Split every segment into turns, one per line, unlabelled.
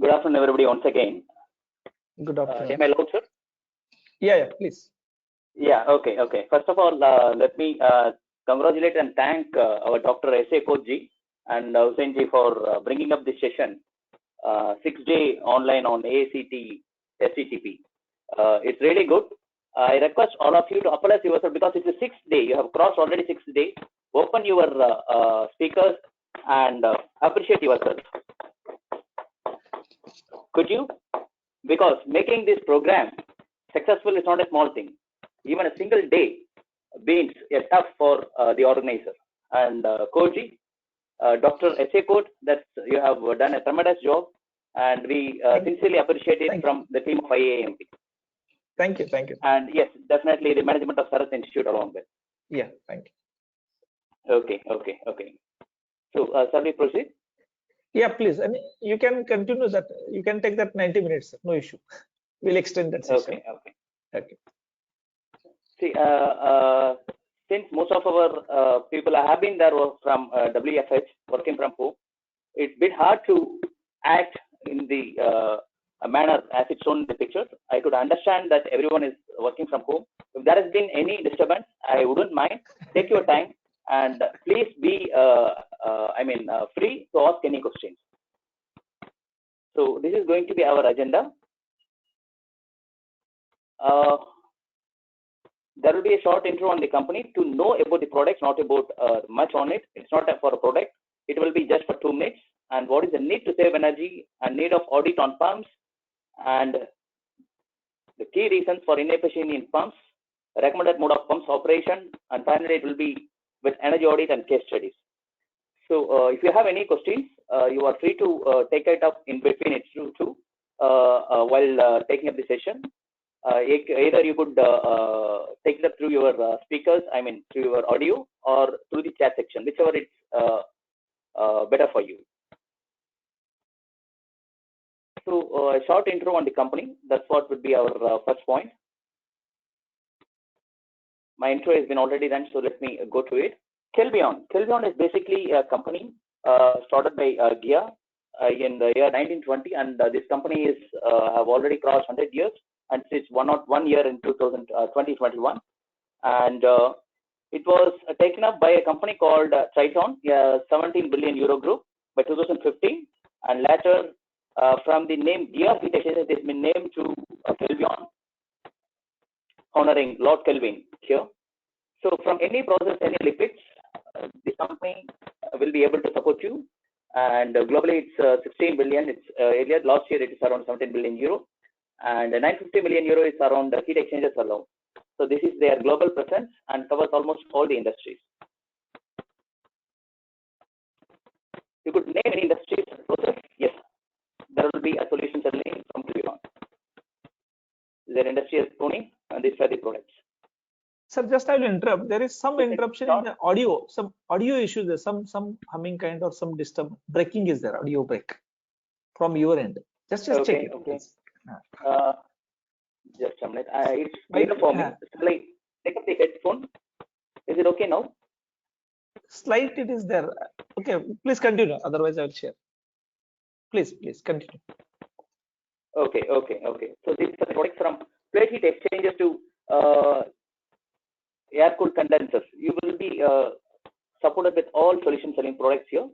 Good afternoon, everybody, once again.
Good afternoon.
Am I loud, sir?
Yeah, please.
Yeah, okay. First of all, let me congratulate and thank our Dr. S.A. Kochi and Hussain ji for bringing up this session, 6-day online on ACT SCTP. It's really good. I request all of you to apologize yourself because it's the 6th day. You have crossed already 6th day. Open your speakers and appreciate yourself. Could you? Because making this program successful is not a small thing. Even a single day means a tough for the organizer. And Koji, Dr. S.A. Code, that you have done a tremendous job, and we sincerely appreciate it from the team of IAMP.
Thank you.
And yes, definitely the management of Saras Institute along with.
Yeah, thank
you. Okay. So, shall we proceed?
Yeah, please. I mean, you can continue that. You can take that 90 minutes. No issue. We'll extend that session. Okay.
See, since most of our people have been there from WFH, working from home, it's a bit hard to act in the manner as it's shown in the picture. I could understand that everyone is working from home. If there has been any disturbance, I wouldn't mind. Take your time and please be, free to ask any questions. So this is going to be our agenda. There will be a short intro on the company to know about the products, not about much on it. It's not for a product. It will be just for 2 minutes. And what is the need to save energy and need of audit on pumps and the key reasons for inefficiency in pumps, recommended mode of pumps operation, and finally it will be with energy audit and case studies. So if you have any questions, you are free to take it up in between it too while taking up the session. Either you could take it up through your speakers, through your audio, or through the chat section, whichever it's better for you. So a short intro on the company, that's what would be our first point. My intro has been already done, so let me go to it. Kelbion is basically a company started by GIA in the year 1920, and this company is have already crossed 100 years, and it's 1 year in 2021, and it was taken up by a company called Triton, a 17 billion euro group by 2015, and later from the name GIA Heat Exchanger, it has been named to Kelbion, honoring Lord Kelvin here. So from any process, any lipids, the company will be able to support you. And globally, it's 16 billion. It's earlier last year it is around 17 billion euro, and 950 million euro is around heat exchangers alone. So this is their global presence and covers almost all the industries. You could name any industries process. Yes, there will be a solution certainly from Kelbion. Their industry is pruning, and these are the products.
Sir, just I will interrupt. There is some interruption in the audio, some audio issues. There's some humming kind or some breaking is there, audio break from your end. Just check it.
Okay. Just a minute. It's better for me. Like, take up the headphone. Is it okay now?
Slight it is there. Okay, please continue. Otherwise, I will share. Please continue.
Okay. So these are the products from plate heat exchangers to air-cooled condensers. You will be supported with all solution selling products here.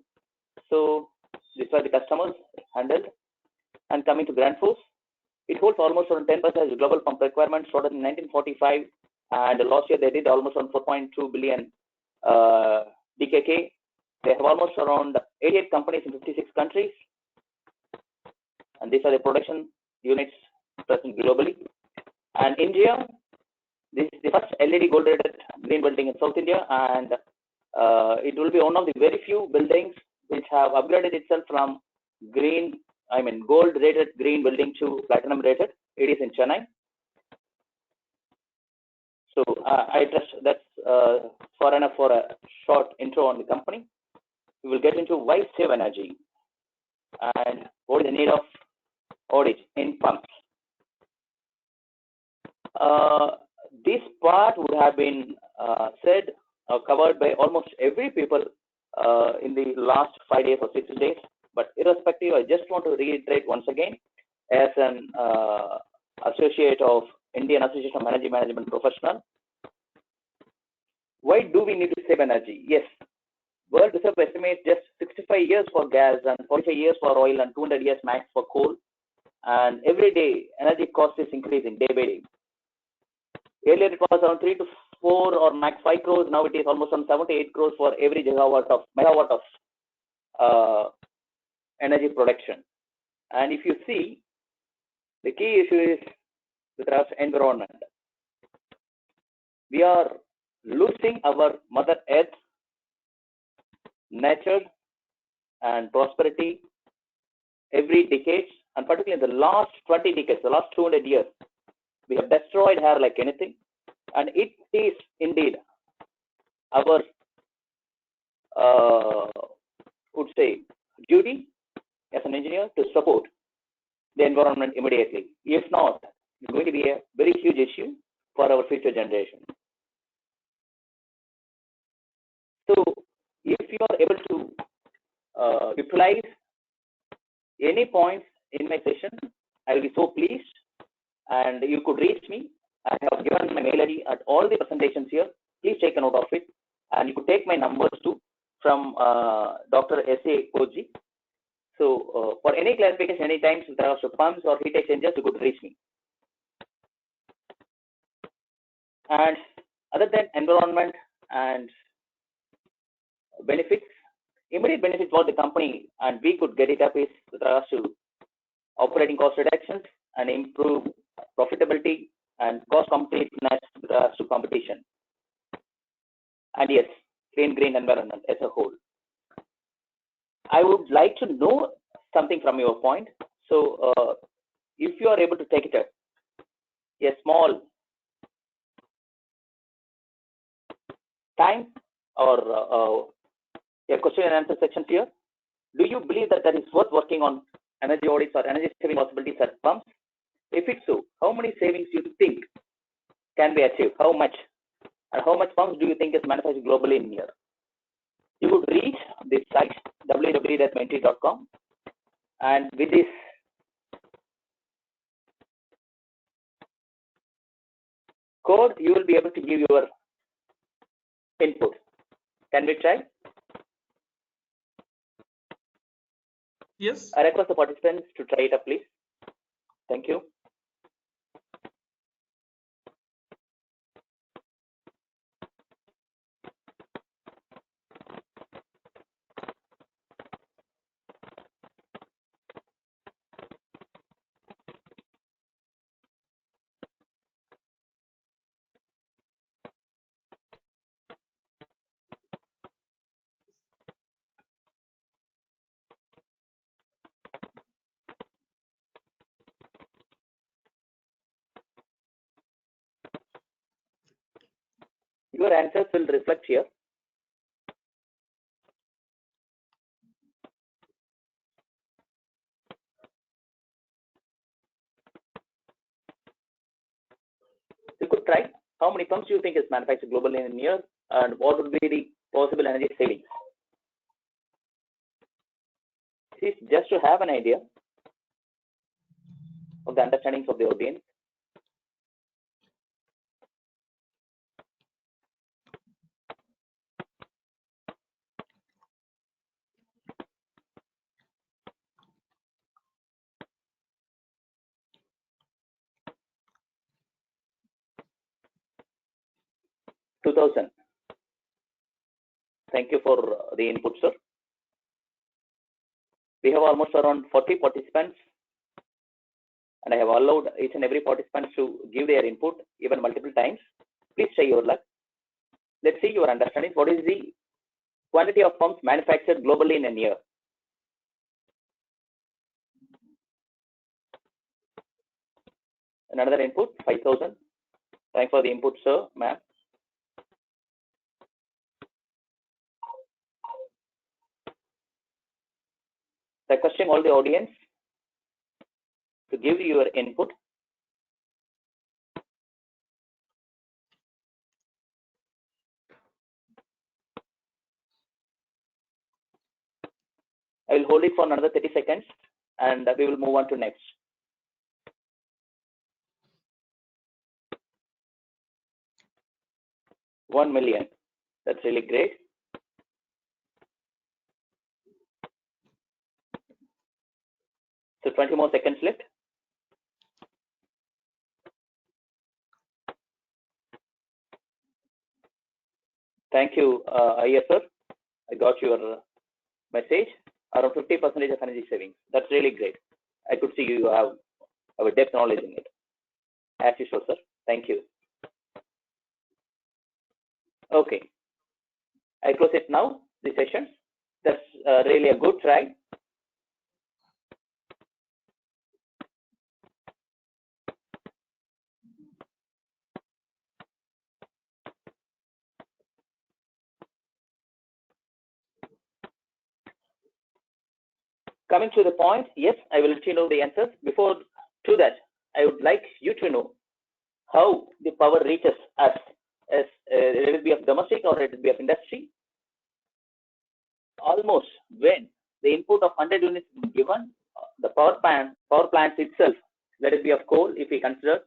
So these are the customers handled. And coming to Grandforce, it holds almost around 10% as global pump requirements started in 1945, and last year they did almost around 4.2 billion DKK. They have almost around 88 companies in 56 countries, and these are the production units present globally. And India, this is the first LED gold rated green building in South India, and it will be one of the very few buildings which have upgraded itself from gold rated green building to platinum rated. It is in Chennai. So I trust that's far enough for a short intro on the company. We will get into why save energy and what is the need of audit in pumps. This part would have been said or covered by almost every people in the last 5 days or 6 days, But irrespective, I just want to reiterate once again, as an associate of Indian Association of Energy Management Professional, why do we need to save energy? Yes, World Reserve estimates just 65 years for gas and 45 years for oil and 200 years max for coal. And every day, energy cost is increasing day by day. Earlier, it was around 3 to 4 or max 5 crores. Now it is almost on 7 to 8 crores for every megawatt of energy production. And if you see, the key issue is with our environment. We are losing our Mother Earth, nature, and prosperity every decade, and particularly in the last 20 decades, the last 200 years, we have destroyed her like anything. And it is indeed our, would say, duty as an engineer to support the environment immediately. If not, it's going to be a very huge issue for our future generation. So, if you are able to utilize any points in my session, I will be so pleased. And you could reach me. I have given my mail ID at all the presentations here. Please take a note of it. And you could take my numbers too from Dr. S.A. Koji. So, for any clarification, any times if there are pumps or heat exchangers, you could reach me. And other than environment and benefits, immediate benefits for the company, and we could get it up, is with regards to operating cost reductions and improve profitability and cost competitiveness with regards to competition. And yes, green environment as a whole. I would like to know something from your point. So, if you are able to take it up, a small time or a question and answer section here. Do you believe that is worth working on energy audits or energy saving possibilities at pumps? If it's so, how many savings do you think can be achieved? How much? And how much pumps do you think is manufactured globally in a year? You would reach this site www.mindtree.com, and with this code, you will be able to give your input. Can we try?
Yes.
I request the participants to try it up, please. Thank you. Your answers will reflect here. You could try. How many pumps do you think is manufactured globally in a year, and what would be the possible energy savings? This is just to have an idea of the understandings of the audience. $2,000. Thank you for the input, sir. We have almost around 40 participants, and I have allowed each and every participant to give their input even multiple times. Please try your luck. Let's see your understanding. What is the quantity of pumps manufactured globally in a year? Another input, 5,000. Thanks for the input, sir, ma'am. Requesting all the audience to give your input. I will hold it for another 30 seconds and we will move on to next. $1 million. That's really great. So 20 more seconds left. Thank you, Iyer sir. I got your message. Around 50% of energy savings. That's really great. I could see you have a depth knowledge in it. As usual, sir. Thank you. Okay. I close it now, the session. That's really a good try. Coming to the point, yes, I will let you know the answers. Before to that, I would like you to know how the power reaches us, as it will be of domestic or it will be of industry. Almost when the input of 100 units is given, the power plants itself, let it be of coal, if we consider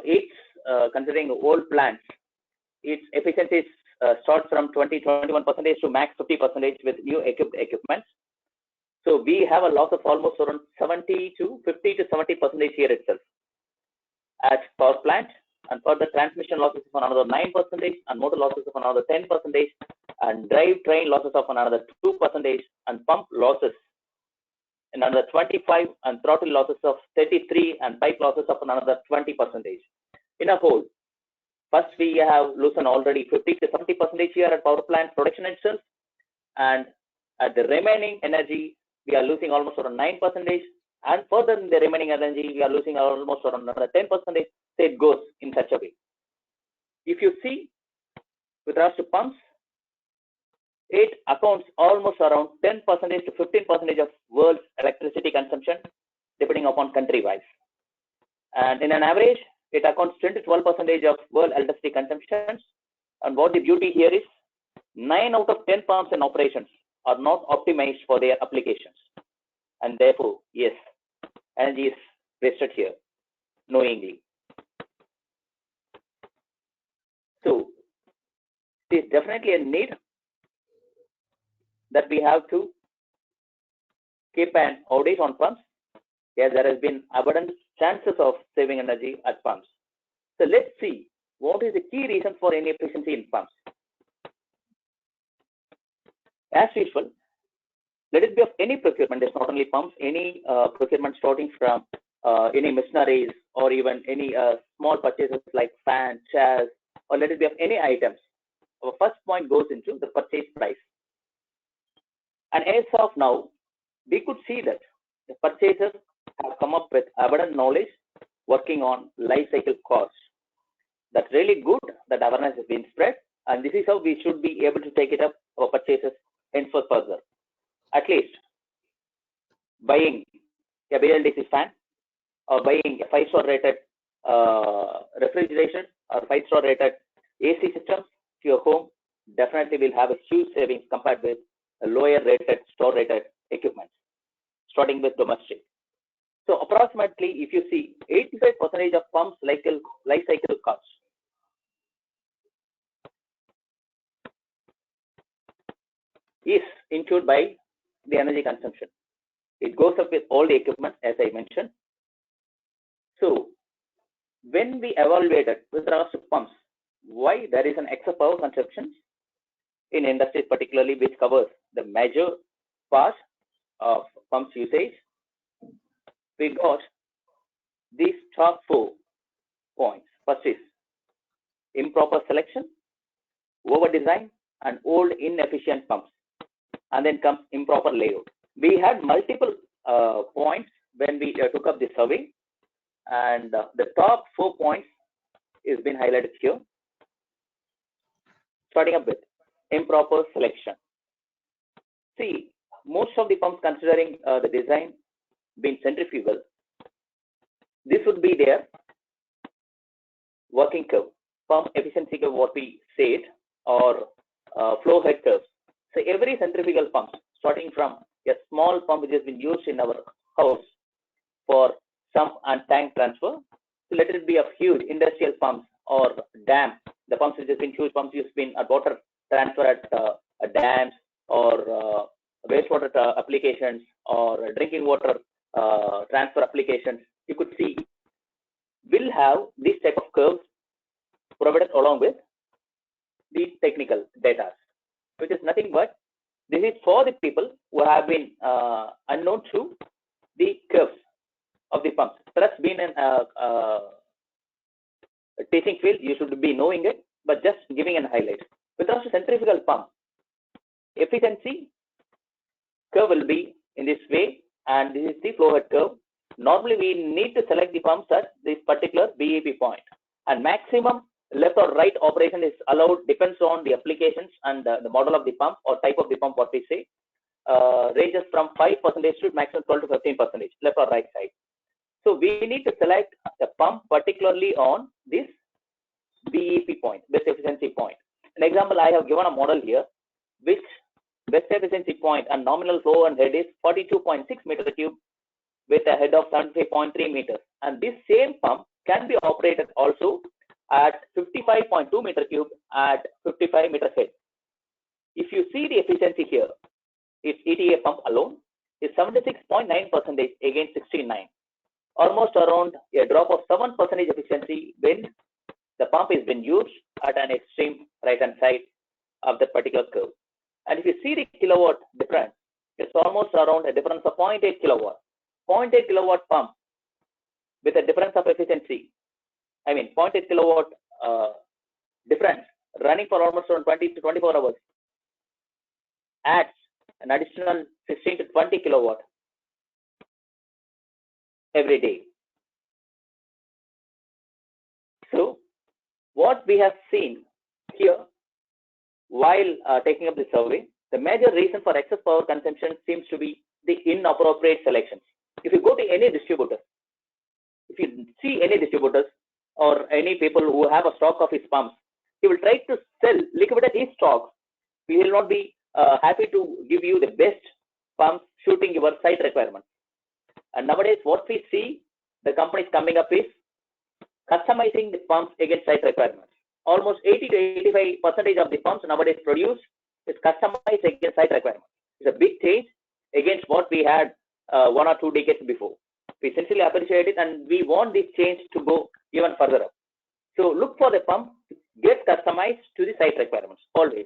it's considering old plants, its efficiency starts from 21% to max 50% with new equipments. So we have a loss of almost around 50 to 70% here itself at power plant, and further transmission losses of another 9%, and motor losses of another 10%, and drive train losses of another 2%, and pump losses another 25%, and throttle losses of 33%, and pipe losses of another 20%. In a whole, first we have loosened already 50 to 70% here at power plant production itself, and at the remaining energy we are losing almost around 9%, and further in the remaining energy we are losing almost around another 10%. So it goes in such a way. If you see with regards to pumps, it accounts almost around 10% to 15% of world's electricity consumption, depending upon country wise. And in an average, it accounts 10 to 12% of world electricity consumption. And what the beauty here is, 9 out of 10 pumps in operations are not optimized for their applications. And therefore, yes, energy is wasted here, knowingly. So, it is definitely a need that we have to keep an audit on pumps. Yes, there has been abundant chances of saving energy at pumps. So let's see what is the key reason for inefficiency in pumps. As usual, let it be of any procurement. It's not only pumps, any procurement starting from any machineries or even any small purchases like fans, chairs, or let it be of any items. Our first point goes into the purchase price. And as of now, we could see that the purchasers have come up with abundant knowledge working on life cycle costs. That's really good that awareness has been spread, and this is how we should be able to take it up our purchases henceforth further. At least buying a BLDC fan or buying a 5-star rated refrigeration or 5-star rated AC systems to your home definitely will have a huge savings compared with a lower rated store rated equipment, starting with domestic. So approximately, if you see 85% of pumps life cycle costs is incurred by the energy consumption. It goes up with all the equipment, as I mentioned. So when we evaluated with regards to pumps, why there is an excess power consumption in industries particularly, which covers the major part of pumps usage, we got these top 4 points. First is improper selection, over design, and old inefficient pumps. And then comes improper layout. We had multiple points when we took up the survey, and the top 4 points is been highlighted here. Starting up with improper selection. See, most of the pumps, considering the design being centrifugal, this would be their working curve, pump efficiency curve, what we said, or flow head curves. So every centrifugal pump, starting from a small pump which has been used in our house for sump and tank transfer. So let it be of huge industrial pumps or dam. The pumps which has been huge pumps used in water transfer at dams or wastewater applications or drinking water transfer applications. You could see will have this type of curves provided along with the technical data, which is nothing but this is for the people who have been unknown to the curves of the pumps. So that's been a teaching field. You should be knowing it, but just giving an highlight. With regards to centrifugal pump, efficiency curve will be in this way, and this is the flow head curve. Normally, we need to select the pumps at this particular BEP point, and maximum left or right operation is allowed depends on the applications and the model of the pump or type of the pump. What we say ranges from 5% to maximum 12 to 15% left or right side. So we need to select the pump particularly on this BEP point, best efficiency point. An example, I have given a model here, which best efficiency point and nominal flow and head is 42.6 meter cube with a head of 75.3 meters. And this same pump can be operated also at 55.2 meter cube at 55 meter head. If you see the efficiency here, its ETA pump alone is 76.9% against 69, almost around a drop of 7% efficiency when the pump is being used at an extreme right hand side of that particular curve. And if you see the kilowatt difference, it's almost around a difference of 0.8 kilowatt. 0.8 kilowatt pump with a difference of efficiency, 0.8 kilowatt difference running for almost around 20 to 24 hours adds an additional 16 to 20 kilowatt every day. So what we have seen here while taking up the survey, the major reason for excess power consumption seems to be the inappropriate selections. If you go to any distributor, if you see any distributors or any people who have a stock of his pumps, he will try to sell, liquidate his stocks. He will not be happy to give you the best pumps suiting your site requirements. And nowadays, what we see the companies coming up is customizing the pumps against site requirements. Almost 80 to 85% of the pumps nowadays produced is customized against site requirements. It's a big change against what we had 1 or 2 decades before. We sincerely appreciate it, and we want this change to go even further up. So look for the pump to get customized to the site requirements always.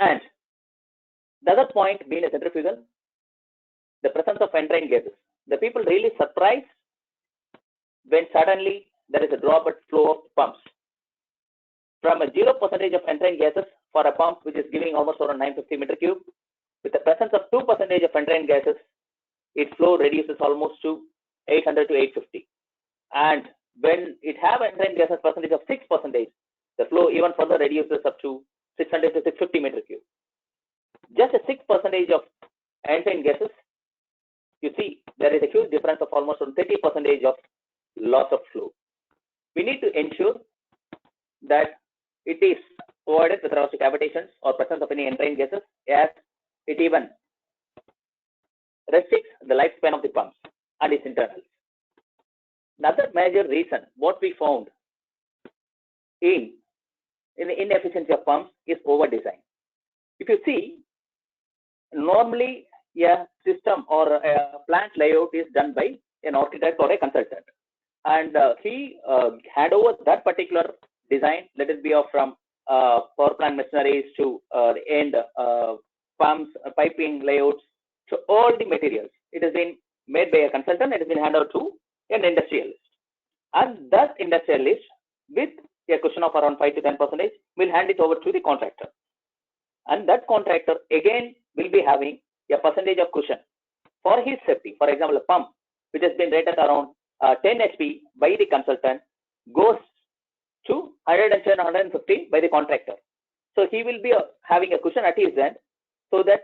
And the other point being a centrifugal, the presence of entrained gases. The people really surprised when suddenly there is a drop at flow of pumps. From a 0% of entrained gases for a pump which is giving almost around 950 meter cube, with the presence of 2% of entrained gases, its flow reduces almost to 800 to 850. And when it have entrained gases percentage of 6%, the flow even further reduces up to 600 to 650 meter cube. Just a 6% of entrained gases, you see there is a huge difference of almost 30% of loss of flow. We need to ensure that it is avoided with regards to cavitations or presence of any entrained gases, as it even restricts the lifespan of the pumps and its internals. Another major reason what we found in the inefficiency of pumps is over design. If you see, normally a system or a plant layout is done by an architect or a consultant, and he hand over that particular design, let it be from power plant machineries to the end pumps, piping layouts, to all the materials. It has been made by a consultant. It has been handed over to an industrialist, and that industrialist, with a cushion of around 5 to 10%, will hand it over to the contractor, and that contractor again will be having a percentage of cushion for his safety. For example, a pump which has been rated around 10 HP by the consultant goes to 110, 150 by the contractor. So he will be having a cushion at his end, so that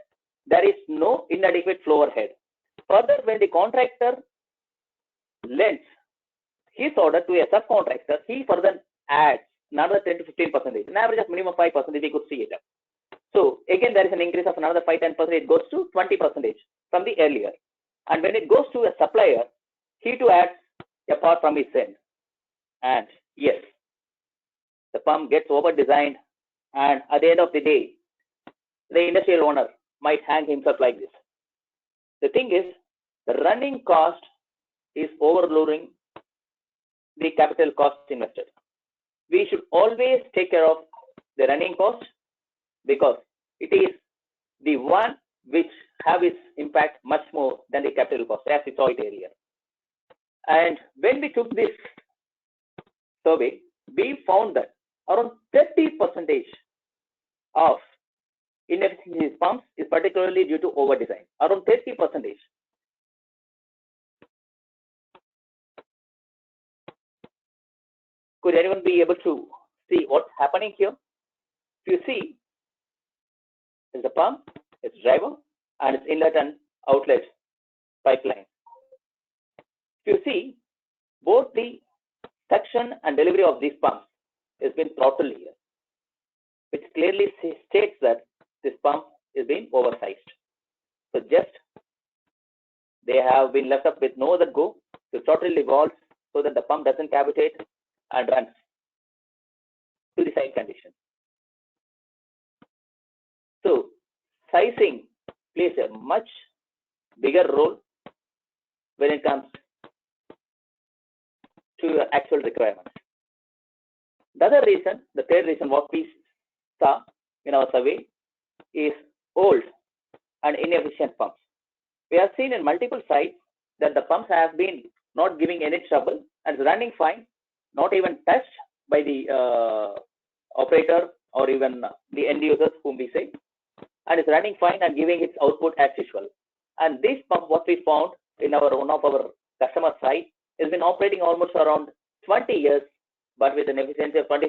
there is no inadequate flow overhead. Further, when the contractor lends his order to a subcontractor, he further adds another 10 to 15%, an average of minimum 5%, we could see it. So again, there is an increase of another 5-10%. It goes to 20% from the earlier. And when it goes to a supplier, he too adds a part from his end. And yes, the pump gets over-designed, and at the end of the day, the industrial owner might hang himself like this. The thing is, the running cost is overloading the capital cost invested. We should always take care of the running cost because it is the one which have its impact much more than the capital cost, as we saw it earlier. And when we took this survey, we found that around 30% of inefficiency pumps is particularly due to over design. Around 30%. Could anyone be able to see what's happening here? If you see, there's a pump, its driver, and its inlet and outlet pipeline. If you see, both the suction and delivery of these pumps has been throttled here, which clearly states that this pump is being oversized. So just they have been left up with no other go to throttle the valves so that the pump doesn't cavitate and runs to the side condition. So sizing plays a much bigger role when it comes to your actual requirements. The other reason, the third reason, what we saw in our survey is old and inefficient pumps. We have seen in multiple sites that the pumps have been not giving any trouble and running fine, not even touched by the operator or even the end users whom we say, and it's running fine and giving its output as usual. And this pump, what we found in our one of our customer site, has been operating almost around 20 years, but with an efficiency of 5%.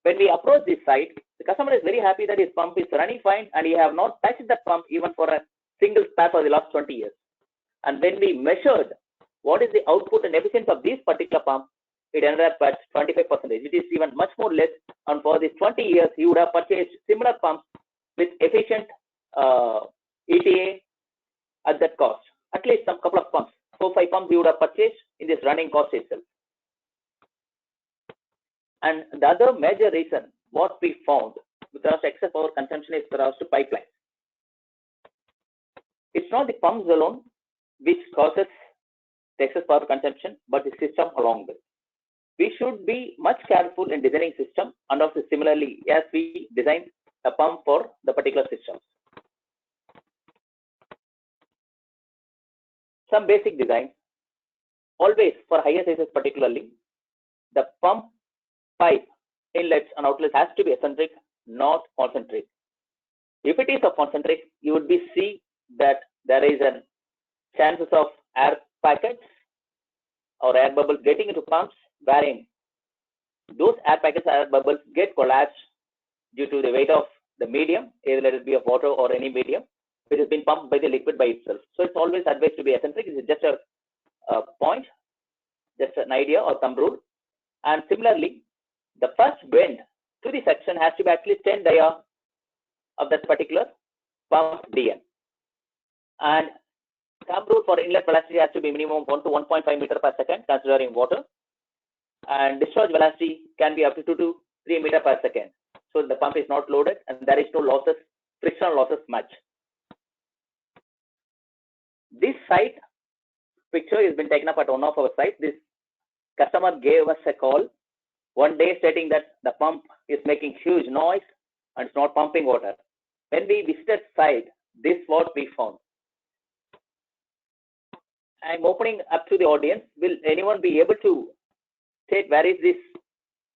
When we approach this site, the customer is very happy that his pump is running fine and he have not touched the pump even for a single spare for the last 20 years. And when we measured what is the output and efficiency of this particular pump, it ended up at 25%. It is even much more less. And for these 20 years, he would have purchased similar pumps with efficient ETA at that cost. At least some couple of pumps, 4-5 pumps, he would have purchased in this running cost itself. And the other major reason, what we found with regards to excess power consumption is with regards to pipelines. It's not the pumps alone which causes the excess power consumption, but the system along with. We should be much careful in designing system, and also similarly as we design a pump for the particular system. Some basic design. Always for higher sizes particularly, the pump pipe inlets and outlets has to be eccentric, not concentric. If it is a concentric, you would be see that there is a chances of air packets or air bubbles getting into pumps, wherein those air packets, air bubbles get collapsed due to the weight of the medium, either let it be of water or any medium, which has been pumped by the liquid by itself. So it's always advised to be eccentric. It's just a point, just an idea or thumb rule. And similarly, the first bend to the section has to be at least 10 dia of that particular pump DN. And thumb rule for inlet velocity has to be minimum 1 to 1.5 meter per second, considering water. And discharge velocity can be up to 2 to 3 meter per second. So the pump is not loaded and there is no losses, frictional losses much. This site picture has been taken up at one of our sites. This customer gave us a call one day stating that the pump is making huge noise and it's not pumping water. When we visited site, this is what we found. I'm opening up to the audience. Will anyone be able to state where is this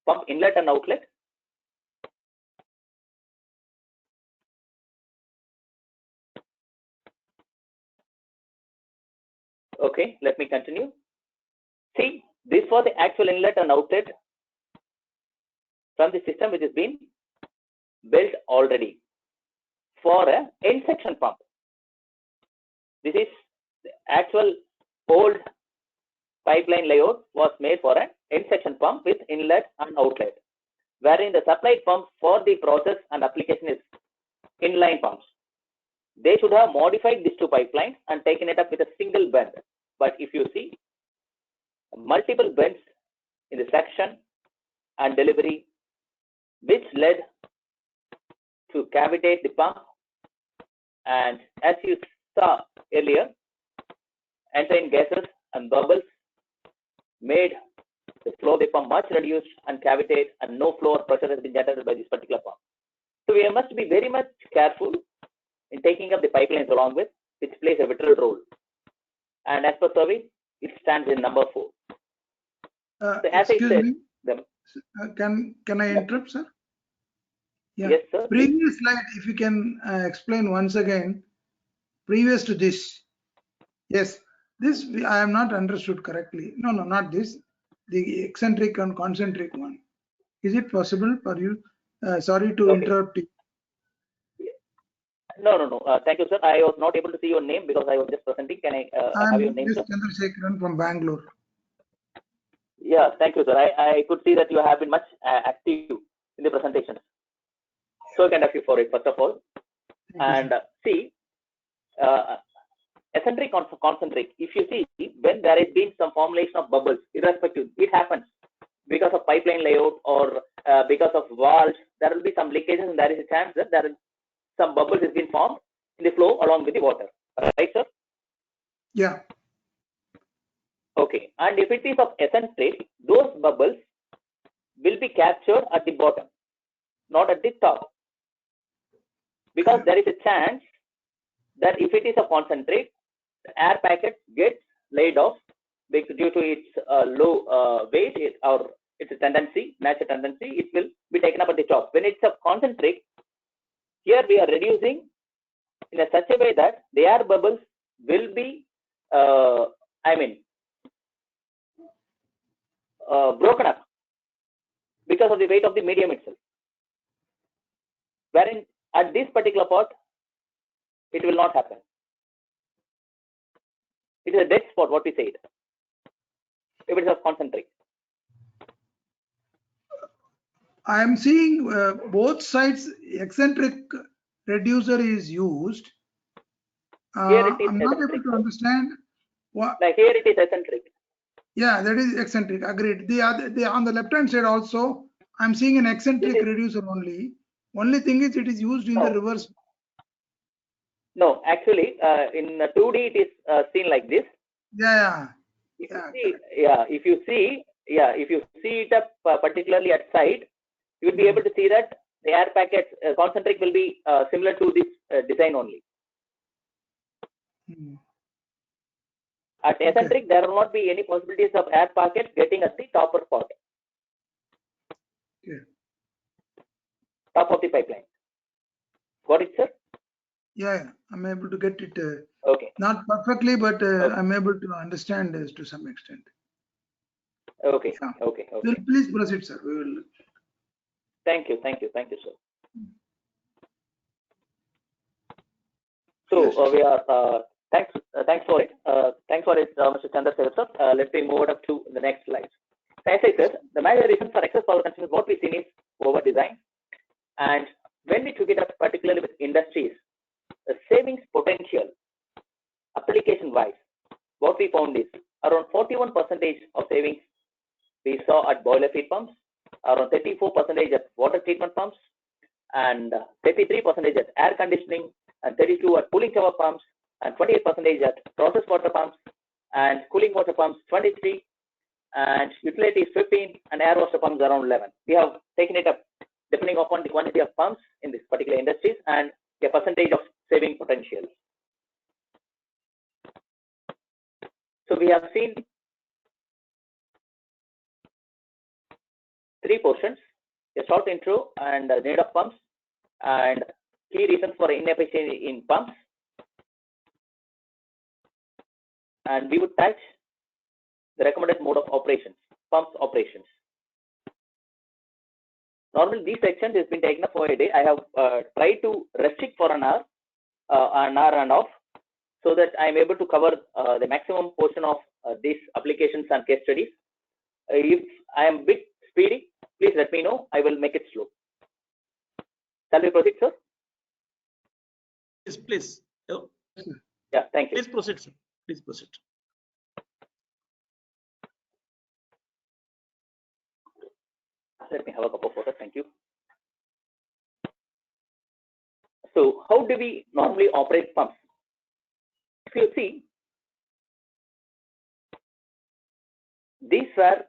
pump inlet and outlet? Okay, let me continue. See, this was the actual inlet and outlet from the system which has been built already for an end section pump. This is the actual old pipeline layout was made for an end section pump with inlet and outlet. wherein the supplied pump for the process and application is inline pumps. They should have modified these two pipelines and taken it up with a single bend. But if you see multiple bends in the section and delivery, which led to cavitate the pump, and as you saw earlier, entering gases and bubbles made the flow of the pump much reduced and cavitate, and no flow or pressure has been generated by this particular pump. So we must be very much careful in taking up the pipelines along with, which plays a vital role. And as per survey, it stands in number 4. So as I said,
can I interrupt, sir? Yeah.
Yes, sir.
Previous slide, if you can explain once again, previous to this. Yes, this I am not understood correctly. No, not this. The eccentric and concentric one. Is it possible for you? Sorry to interrupt you.
No. Thank you, sir. I was not able to see your name because I was just presenting. Can I have your name, sir?
Chandrasekharan from Bangalore.
Yeah, thank you, sir. I could see that you have been much active in the presentation. So I can thank you for it, first of all. And see, eccentric concentric, if you see, when there has been some formulation of bubbles, irrespective, it happens because of pipeline layout or because of valves, there will be some leakages and there is a chance that there is some bubbles has been formed in the flow along with the water. Right, sir?
Yeah.
Okay. And if it is of eccentric, those bubbles will be captured at the bottom, not at the top. Because there is a chance that if it is a concentric, the air packet gets laid off due to its low weight or its tendency, natural tendency, it will be taken up at the top. When it's a concentric, here we are reducing in a such a way that the air bubbles will be, broken up because of the weight of the medium itself. Wherein at this particular part, it will not happen. It is a dead spot, what we said, if it is a concentric.
I am seeing both sides eccentric reducer is used.
Here it is
I'm not able to understand what.
Like here it is eccentric.
Yeah, that is eccentric. Agreed. The on the left hand side also, I'm seeing an eccentric reducer only. Only thing is it is used in the reverse.
No, actually, in 2D it is seen like this.
Yeah.
If you see it up particularly at side, you will be able to see that the air packets concentric will be similar to this design only. At eccentric, there will not be any possibilities of air packets getting at the topper part. Top of the pipeline. Got it, sir?
Yeah, I'm able to get it.
Okay.
Not perfectly, but I'm able to understand this to some extent.
Okay.
Yeah.
Okay.
Well, please proceed, sir. We will.
Thank you, sir. So
Yes.
we are thanks for it. Thanks for it, Mr. Chandrasekharan, sir. Let me move up to the next slide. As I said, the major reason for excess power consumption, what we've seen is over design, and when we took it up particularly with industries, the savings potential application wise, what we found is around 41% of savings we saw at boiler feed pumps, around 34% at water treatment pumps, and 33% at air conditioning, and 32% at cooling tower pumps, and 28% at process water pumps, and cooling water pumps 23%, and utilities 15%, and air water pumps around 11%. We have taken it up depending upon the quantity of pumps in this particular industries and the percentage of saving potential. So we have seen 3 portions: a short intro and need of pumps, and key reasons for inefficiency in pumps, and we would touch the recommended mode of operations, pumps operations. Normally, these sections has been taken up for a day. I have tried to restrict for an hour and a half, so that I am able to cover the maximum portion of these applications and case studies. If I am a bit speedy, please let me know. I will make it slow. Shall we proceed, sir?
Yes, please. Oh,
Yeah, thank you.
please proceed, sir. Please proceed.
Let me have a cup of water. Thank you. So, how do we normally operate pumps? If you see, these were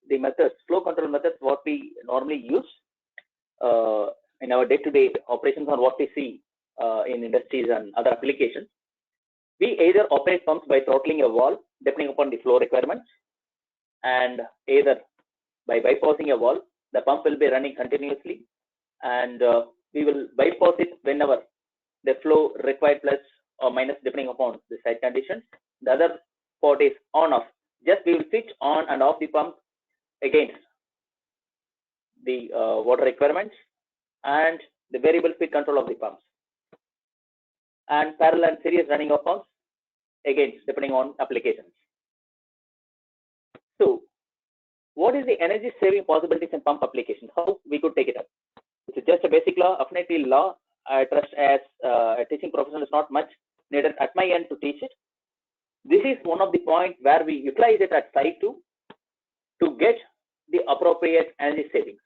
the methods, flow control methods, what we normally use in our day-to-day operations, or what we see in industries and other applications. We either operate pumps by throttling a valve depending upon the flow requirements, and either by bypassing a valve, the pump will be running continuously, and we will bypass it whenever the flow required plus or minus depending upon the site conditions. The other part is on off. Just we will switch on and off the pump against the water requirements and the variable speed control of the pumps, and parallel and series running of pumps against depending on applications. So, what is the energy saving possibilities in pump applications? How we could take it up? It's just a basic law, affinity law. I trust as a teaching professional is not much needed at my end to teach it. This is one of the points where we utilize it at site to get the appropriate energy savings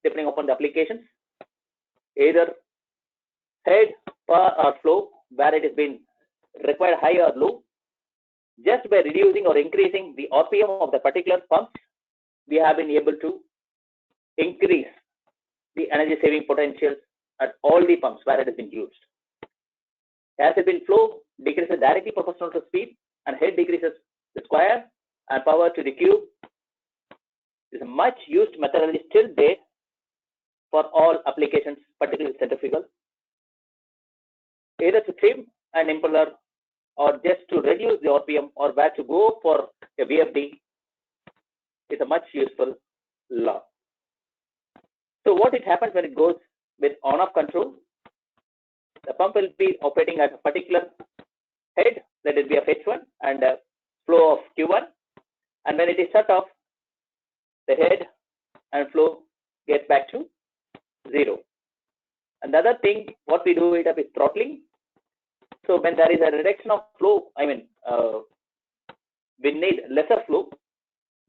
depending upon the applications, either head, power, or flow, where it has been required high or low. Just by reducing or increasing the RPM of the particular pumps, we have been able to increase the energy saving potentials at all the pumps where it has been used. As it been flow decreases directly proportional to speed, and head decreases the square, and power to the cube is a much used methodology still there for all applications, particularly centrifugal, either to trim an impeller or just to reduce the RPM, or where to go for a VFD is a much useful law. So what it happens when it goes with on-off control, the pump will be operating at a particular head, that will be of H1, and a flow of Q1, and when it is shut off, the head and flow gets back to 0. And the other thing, what we do it up is throttling. So when there is a reduction of flow, we need lesser flow,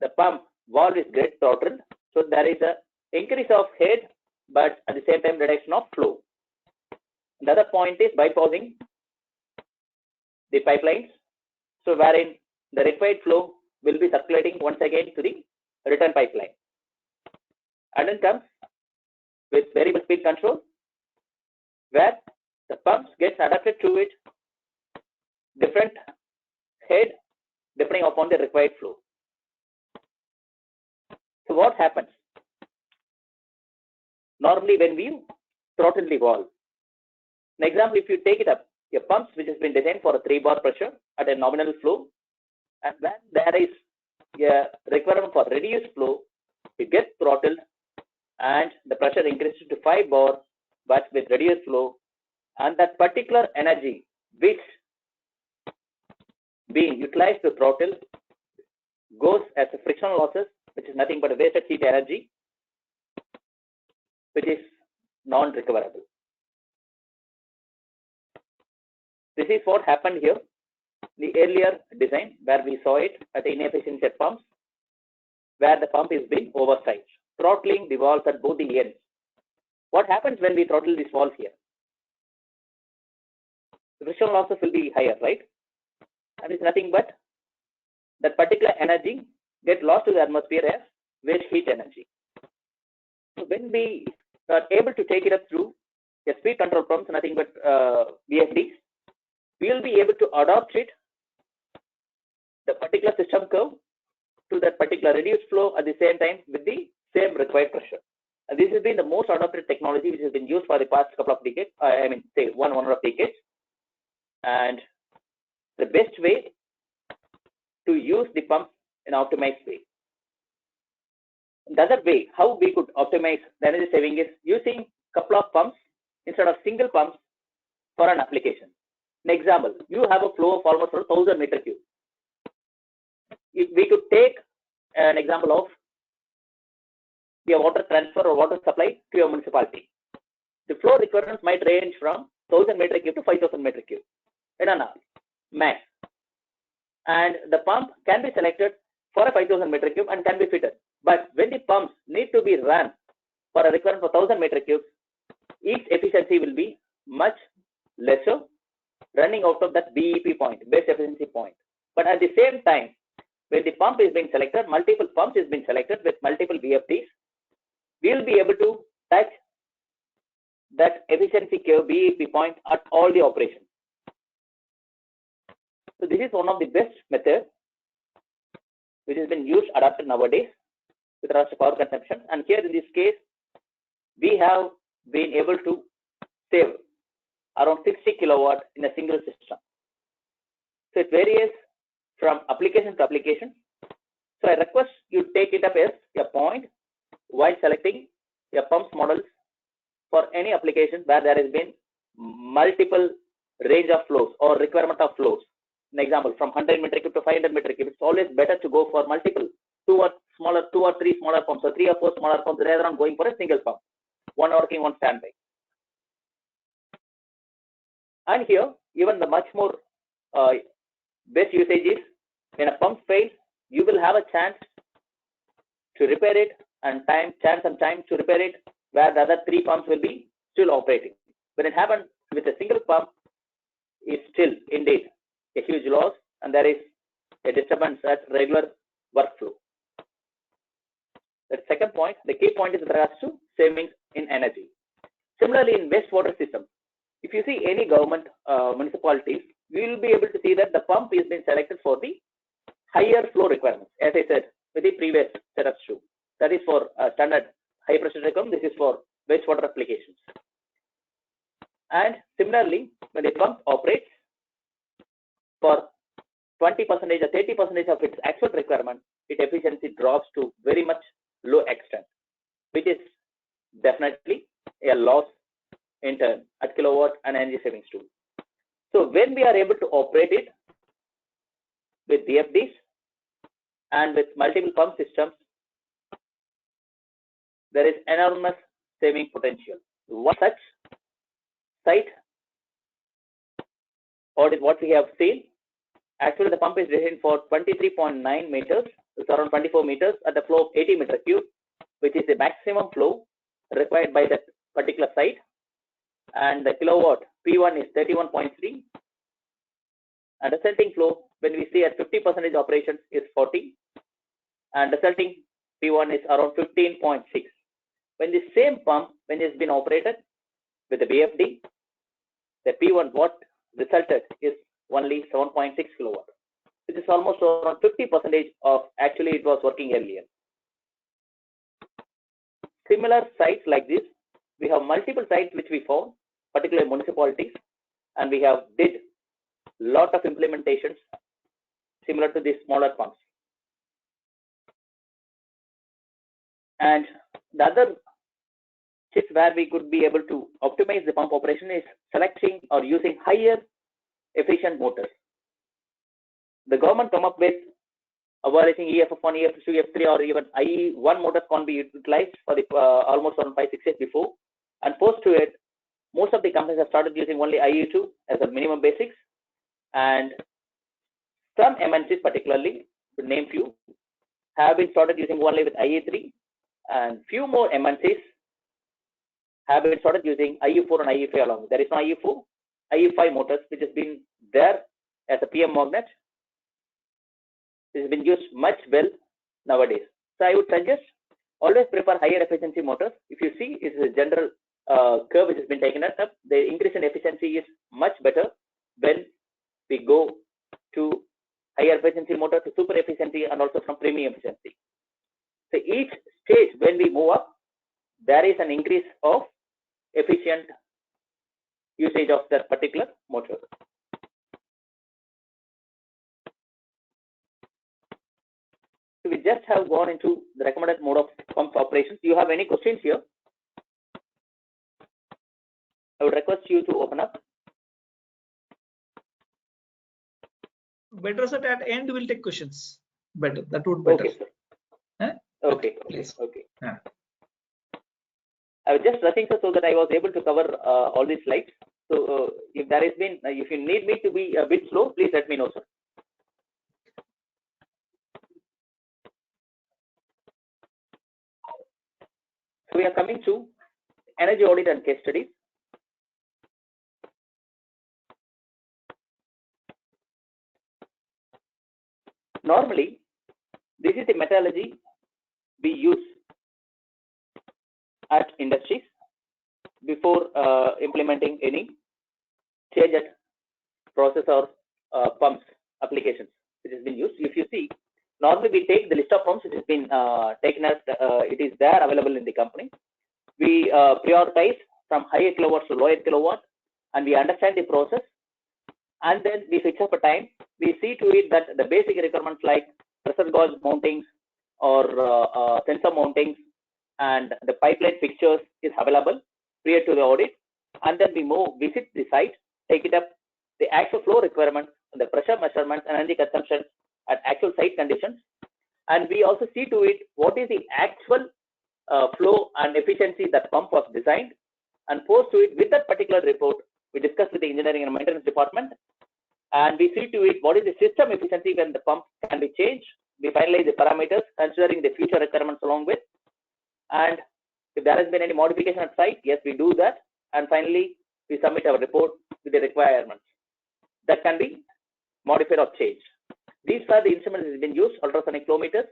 the pump valve is get throttled. So there is a increase of head, but at the same time reduction of flow. The other point is bypassing the pipelines, so wherein the required flow will be circulating once again to the return pipeline. And then comes with variable speed control, where the pumps gets adapted to it different head depending upon the required flow. So what happens? Normally when we throttle the valve, an example, if you take it up, your pumps which has been designed for a 3-bar pressure at a nominal flow, and when there is a requirement for reduced flow, it gets throttled and the pressure increases to 5 bar, but with reduced flow, and that particular energy which being utilized to throttle goes as a frictional losses, which is nothing but a wasted heat energy, which is non-recoverable. This is what happened here. The earlier design where we saw it at inefficient jet pumps, where the pump is being oversized, throttling the valves at both the ends. What happens when we throttle this valve here? The frictional losses will be higher, right? And it's nothing but that particular energy get lost to the atmosphere as waste heat energy. So when we are able to take it up through a speed control pumps, nothing but VFDs, we will be able to adopt it, the particular system curve, to that particular reduced flow at the same time with the same required pressure. And this has been the most adopted technology which has been used for the past couple of decades, say one and a half decades. And the best way to use the pump in an optimized way. The other way how we could optimize the energy saving is using a couple of pumps instead of single pumps for an application. An example, you have a flow of almost 1,000 meter cube. If we could take an example of be a water transfer or water supply to your municipality. The flow requirements might range from 1000 metric cube to 5000 metric cube in an hour max. And the pump can be selected for a 5000 metric cube and can be fitted. But when the pumps need to be run for a requirement for 1000 metric cubes, its efficiency will be much lesser, running out of that BEP point, best efficiency point. But at the same time, when the pump is being selected, multiple pumps is being selected with multiple VFDs, we will be able to touch that efficiency curve BEP point at all the operations. So this is one of the best methods which has been used, adapted nowadays with regards to power consumption. And here in this case, we have been able to save around 60 kilowatt in a single system. So it varies from application to application. So I request you take it up as a point while selecting your pumps models for any application where there has been multiple range of flows or requirement of flows. An example, from 100 metric cube to 500 metric cube, it's always better to go for multiple, two or three smaller pumps, or 3 or 4 smaller pumps rather than going for a single pump, one working, one standby. And here, even the much more best usage is when a pump fails, you will have a chance to repair it and time to repair it where the other 3 pumps will be still operating. When it happens with a single pump, it's still indeed a huge loss, and there is a disturbance at regular workflow. The second point, the key point is with regards to savings in energy. Similarly, in wastewater systems, if you see any government municipalities, we will be able to see that the pump is being selected for the higher flow requirements. As I said with the previous setups too, that is for standard high pressure requirement. This is for wastewater applications. And similarly, when the pump operates for 20% or 30% of its actual requirement, its efficiency drops to very much low extent, which is definitely a loss in turn at kilowatt and energy savings too. So when we are able to operate it with VFDs and with multiple pump systems, there is enormous saving potential. One such site audit, what we have seen, actually the pump is designed for 23.9 meters, it's around 24 meters at the flow of 80 meter cube, which is the maximum flow required by that particular site. And the kilowatt P1 is 31.3, and resulting flow when we see at 50% operations is 40, and resulting P1 is around 15.6. When the same pump, when it's been operated with the BFD, the P1 what resulted is only 7.6 kilowatt, which is almost around 50% of actually it was working earlier. Similar sites like this, we have multiple sites which we found, particularly municipalities, and we have did lot of implementations similar to these smaller pumps. And the other tips where we could be able to optimize the pump operation is selecting or using higher efficient motors. The government come up with evaluating EF1, EF2, EF3, or even IE1 motors can be utilized for the almost around 5-6 years before, and post to it, most of the companies have started using only IE2 as a minimum basics, and some MNCs, particularly to name few, have been started using only with IE3, and few more MNCs have been started using IE4 and IE5 along. There is no IE4, IE5 motors which has been there as a PM magnet. This has been used much well nowadays. So I would suggest always prefer higher efficiency motors. If you see, it's a general curve which has been taken up. The increase in efficiency is much better when we go to higher efficiency motor to super efficiency and also from premium efficiency. So each stage when we move up, there is an increase of efficient usage of that particular motor. So we just have gone into the recommended mode of pump operations. Do you have any questions here? I would request you to open up.
Better sir, at end we'll take questions. Better, that would better.
Okay, sir.
Eh?
Okay,
please.
Okay.
Yeah.
I was just rushing so that I was able to cover all these slides. So if there has been, if you need me to be a bit slow, please let me know, sir. So we are coming to energy audit and case studies. Normally, this is the methodology we use at industries before implementing any change at process or pumps applications which has been used. If you see, normally we take the list of pumps which has been taken as it is there available in the company. We prioritize from higher kilowatts to lower kilowatt, and we understand the process, and then we fix up a time. We see to it that the basic requirements like pressure gauge mountings or sensor mountings and the pipeline fixtures is available prior to the audit, and then we visit the site, take it up the actual flow requirements, the pressure measurements and energy consumption at actual site conditions, and we also see to it what is the actual flow and efficiency that pump was designed, and post to it with that particular report we discuss with the engineering and maintenance department, and we see to it what is the system efficiency when the pump can be changed. We finalize the parameters considering the future requirements along with, and if there has been any modification at site, yes, we do that, and finally we submit our report with the requirements that can be modified or changed. These are the instruments that have been used: ultrasonic flow meters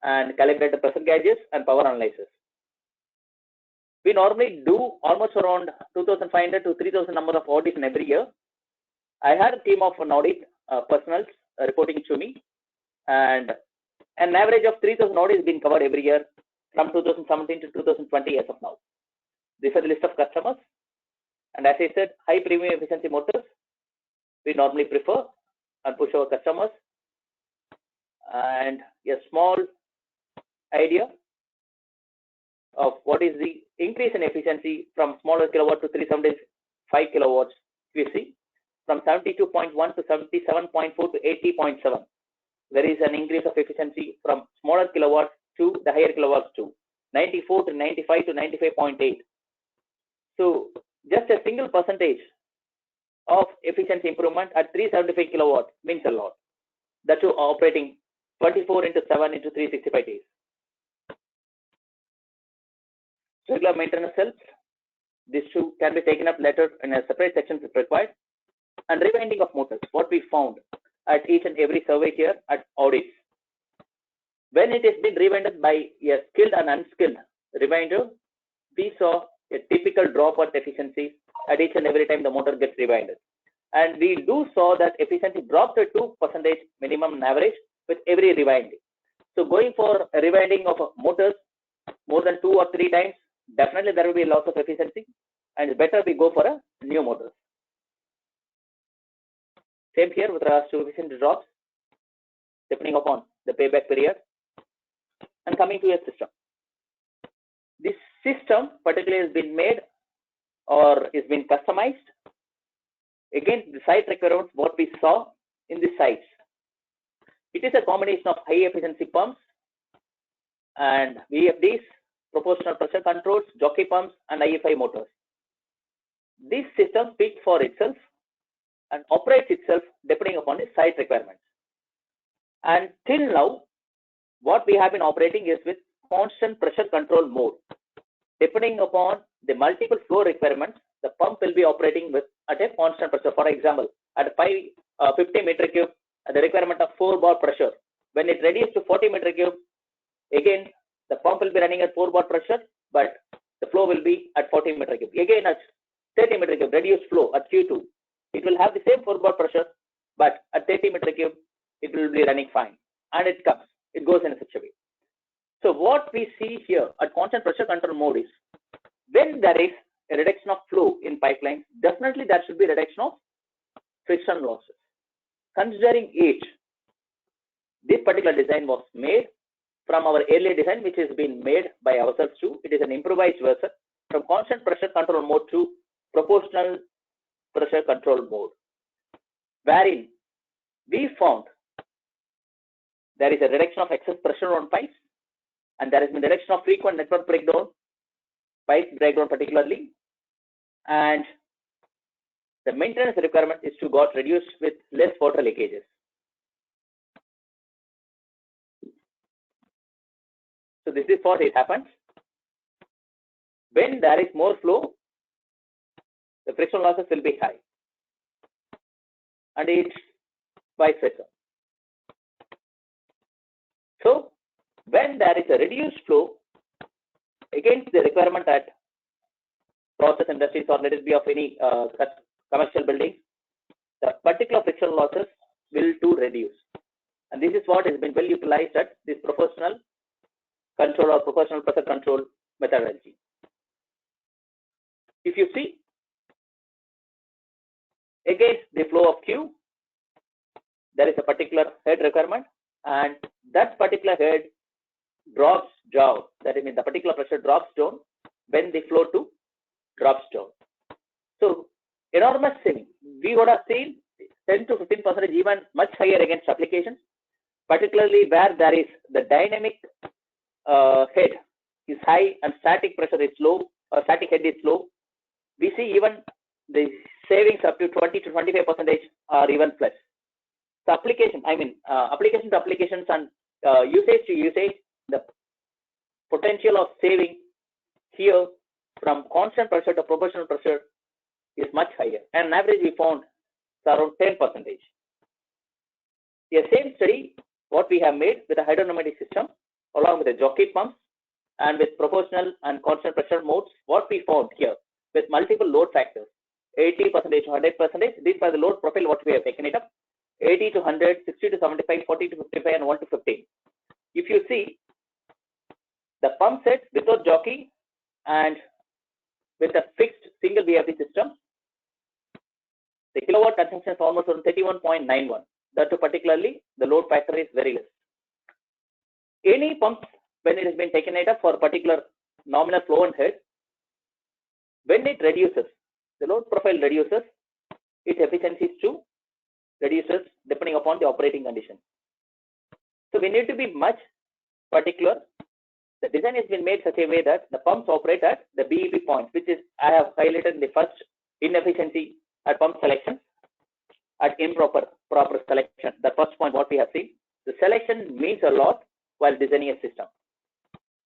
and calibrated pressure gauges and power analyzers. We normally do almost around 2,500 to 3,000 number of audits in every year. I had a team of an audit personnel reporting to me, and an average of 3,000 audits been covered every year from 2017 to 2020 as of now. These are the list of customers, and as I said, high premium efficiency motors we normally prefer and push our customers. And a small idea of what is the increase in efficiency from smaller kilowatt to 375 kilowatts. You see, from 72.1 to 77.4 to 80.7. There is an increase of efficiency from smaller kilowatts to the higher kilowatts to 94 to 95 to 95.8. So just a single percentage of efficiency improvement at 375 kilowatts means a lot. That too operating 24 into 7 into 365 days. Regular maintenance helps. These two can be taken up later in a separate section if required. And rewinding of motors, what we found at each and every survey here at audits. When it has been rewinded by a skilled and unskilled rewinder, we saw a typical drop at efficiency at each and every time the motor gets rewinded. And we do saw that efficiency dropped to 2% minimum average with every rewinding. So going for a rewinding of motors more than 2 or 3 times, definitely there will be a loss of efficiency, and it's better we go for a new motor. Same here with regards to efficiency drops, depending upon the payback period. And coming to a system. This system particularly has been made or is been customized. Again, the site requirements, what we saw in the sites. It is a combination of high efficiency pumps and VFDs, proportional pressure controls, jockey pumps, and IFI motors. This system speaks for itself and operates itself depending upon the site requirements. And till now, what we have been operating is with constant pressure control mode. Depending upon the multiple flow requirements, the pump will be operating with at a constant pressure. For example, at 50 meter cube, the requirement of 4 bar pressure. When it reduces to 40 meter cube, again the pump will be running at 4 bar pressure, but the flow will be at 40 meter cube. Again at 30 meter cube, reduced flow at Q2. It will have the same 4 bar pressure, but at 30 meter cube, it will be running fine. And it goes in such a way. So what we see here at constant pressure control mode is when there is a reduction of flow in pipelines, definitely there should be a reduction of friction losses. Considering age, this particular design was made from our earlier design, which has been made by ourselves too. It is an improvised version from constant pressure control mode to proportional pressure control mode, wherein we found there is a reduction of excess pressure on pipes, and there has been reduction of frequent network breakdown pipe breakdown particularly, and the maintenance requirement is to got reduced with less water leakages. So this is what it happens. When there is more flow, the friction losses will be high, and it's vice versa. So when there is a reduced flow against the requirement at process industries, or let it be of any commercial buildings, the particular friction losses will too reduce. And this is what has been well utilized at this proportional control or proportional pressure control methodology. If you see, against the flow of Q, there is a particular head requirement, and that particular head drops down. That means the particular pressure drops down when the flow 2 drops down. So enormous saving. We would have seen 10 to 15%, even much higher against applications, particularly where there is the dynamic head is high and static pressure is low, or static head is low. We see even the savings up to 20 to 25% or even plus. So application, application to applications and usage to usage, the potential of saving here from constant pressure to proportional pressure is much higher. And on average, we found around 10%. The same study, what we have made with a hydropneumatic system, along with the jockey pumps and with proportional and constant pressure modes, what we found here with multiple load factors, 80% to 100%. These are the load profile what we have taken it up, 80 to 100, 60 to 75, 40 to 55, and 1 to 15. If you see the pump set without jockey and with a fixed single VFD system, the kilowatt consumption is almost around 31.91. That too, particularly the load factor is very less. Any pumps, when it has been taken it up for a particular nominal flow and head, when it reduces, the load profile reduces, its efficiencies too reduces depending upon the operating condition. So we need to be much particular. The design has been made such a way that the pumps operate at the BEP point, which is I have highlighted in the first inefficiency at pump selection, at proper selection. The first point what we have seen. The selection means a lot while designing a system.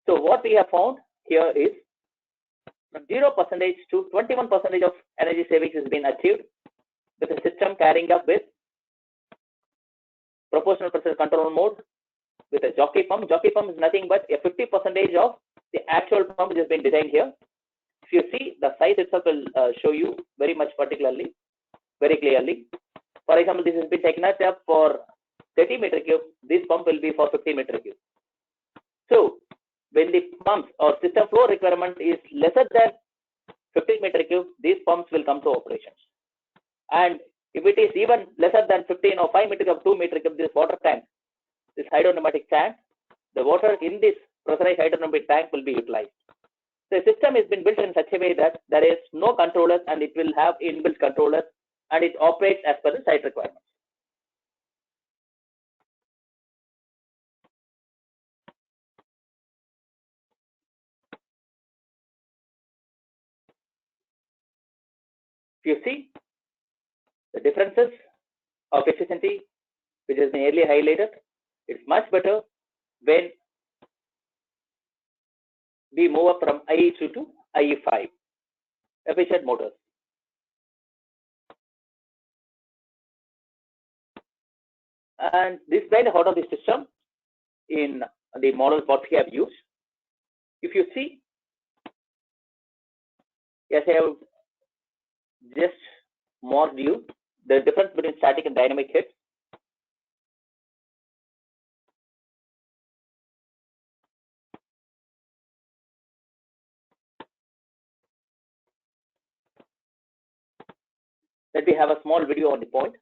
So what we have found here is from 0% to 21% of energy savings has been achieved with the system carrying up with proportional pressure control mode with a jockey pump. Jockey pump is nothing but a 50% of the actual pump which has been designed here. If you see, the size itself will show you very much particularly, very clearly. For example, this has been taken up for 30 meter cube. This pump will be for 50 meter cube. So when the pumps or system flow requirement is lesser than 50 meter cube, these pumps will come to operations. And if it is even lesser than 15 or 5 meter cube, 2 meter cube, this water tank, this hydropneumatic tank, the water in this pressurized hydropneumatic tank will be utilized. The system has been built in such a way that there is no controllers and it will have inbuilt controllers and it operates as per the site requirements. If you see the differences of efficiency, which has been earlier highlighted, it's much better when we move up from IE2 to IE5 efficient motors. And this is out of the system in the models what we have used. If you see, yes, I have just marked you the difference between static and dynamic heads. Let me have a small video on the point.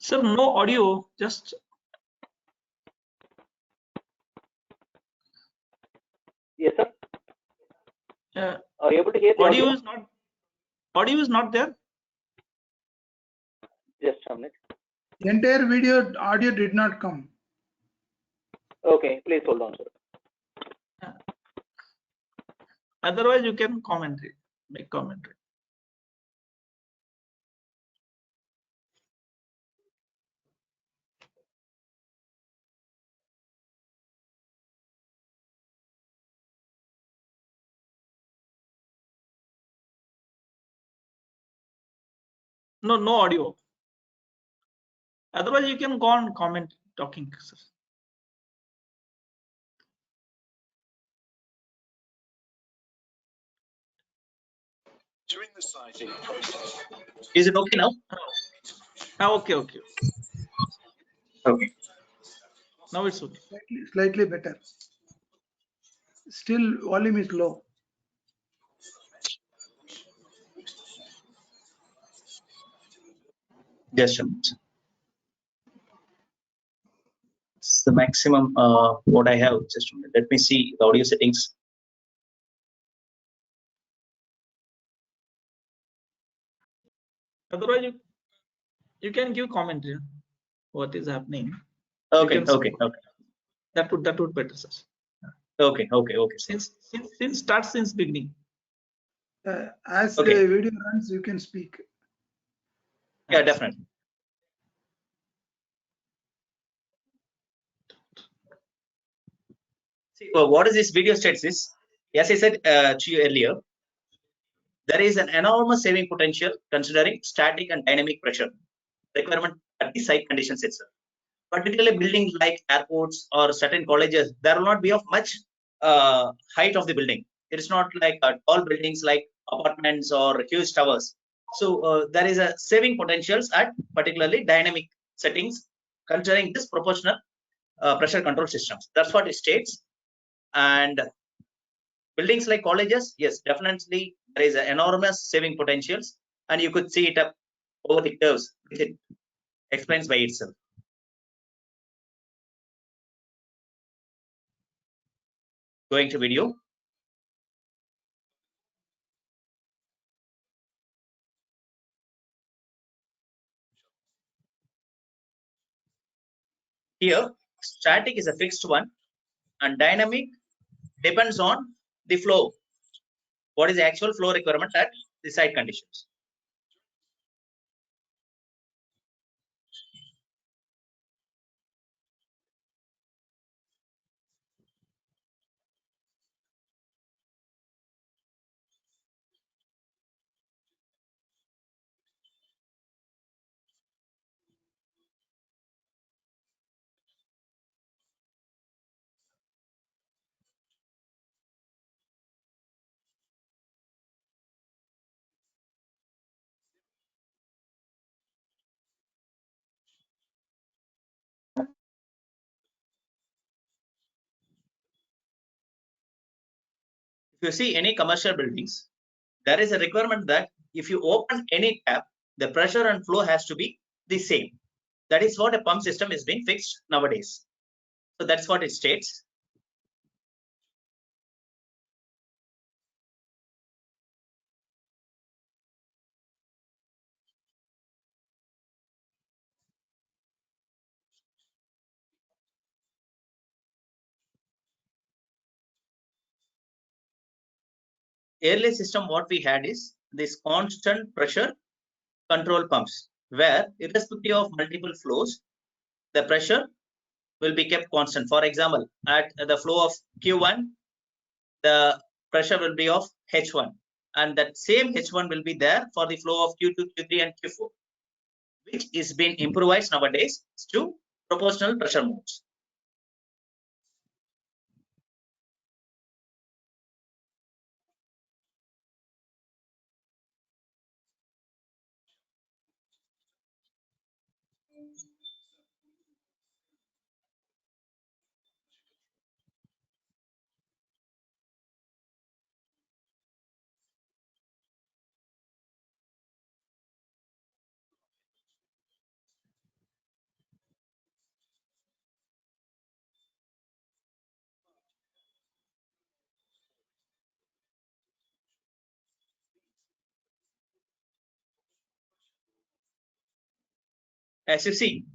Sir, no audio, just
Yes, sir.
uh,
Are you able to hear the audio?
audio is not there.
Just a minute.
Entire video audio did not come.
Okay, please hold on, sir.
Otherwise, you can make commentary. No audio. Otherwise, you can go on talking, sir.
During the sighting process. Is it okay now?
Okay.
Okay.
Now it's okay.
Slightly better. Still volume is low.
Just a minute. It's the maximum what I have. Just a minute. Let me see the audio settings.
Otherwise, you can give commentary. What is happening?
Okay.
That would better, sir.
Okay.
Since beginning.
As
Okay.
the video runs, you can speak.
Yeah, definitely. See, what is this video states is, as I said to you earlier, there is an enormous saving potential considering static and dynamic pressure requirement at the site conditions itself. Particularly buildings like airports or certain colleges, there will not be of much height of the building. It is not like tall buildings like apartments or huge towers. So there is a saving potentials at particularly dynamic settings considering this proportional pressure control systems. That's what it states. And buildings like colleges, yes, definitely there is an enormous saving potentials, and you could see it up over the curves, which it explains by itself. Going to video. Here, static is a fixed one, and dynamic depends on the flow. What is the actual flow requirement at the site conditions? If you see any commercial buildings, there is a requirement that if you open any tap, the pressure and flow has to be the same. That is what a pump system is being fixed nowadays. So that's what it states. Earlier system, what we had is this constant pressure control pumps, where irrespective of multiple flows, the pressure will be kept constant. For example, at the flow of Q1, the pressure will be of H1, and that same H1 will be there for the flow of Q2, Q3, and Q4, which is being improvised nowadays to proportional pressure modes. As you see,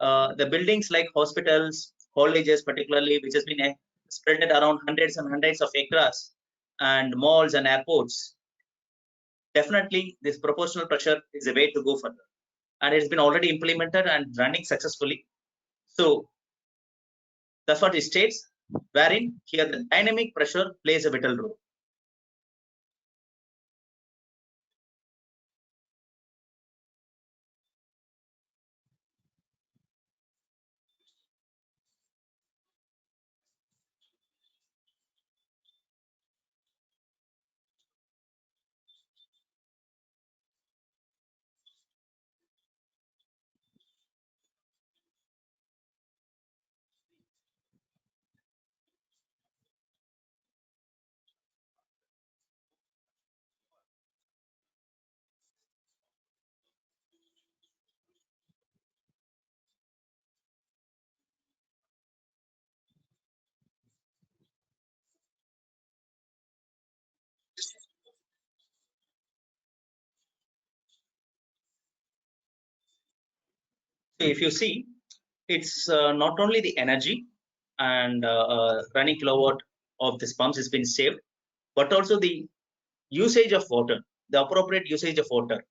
the buildings like hospitals, colleges, particularly, which has been spread around hundreds and hundreds of acres, and malls and airports, definitely this proportional pressure is a way to go further. And it's been already implemented and running successfully. So that's what it states, wherein here the dynamic pressure plays a vital role. So if you see, it's not only the energy and running kilowatt of this pumps has been saved, but also the usage of water, the appropriate usage of water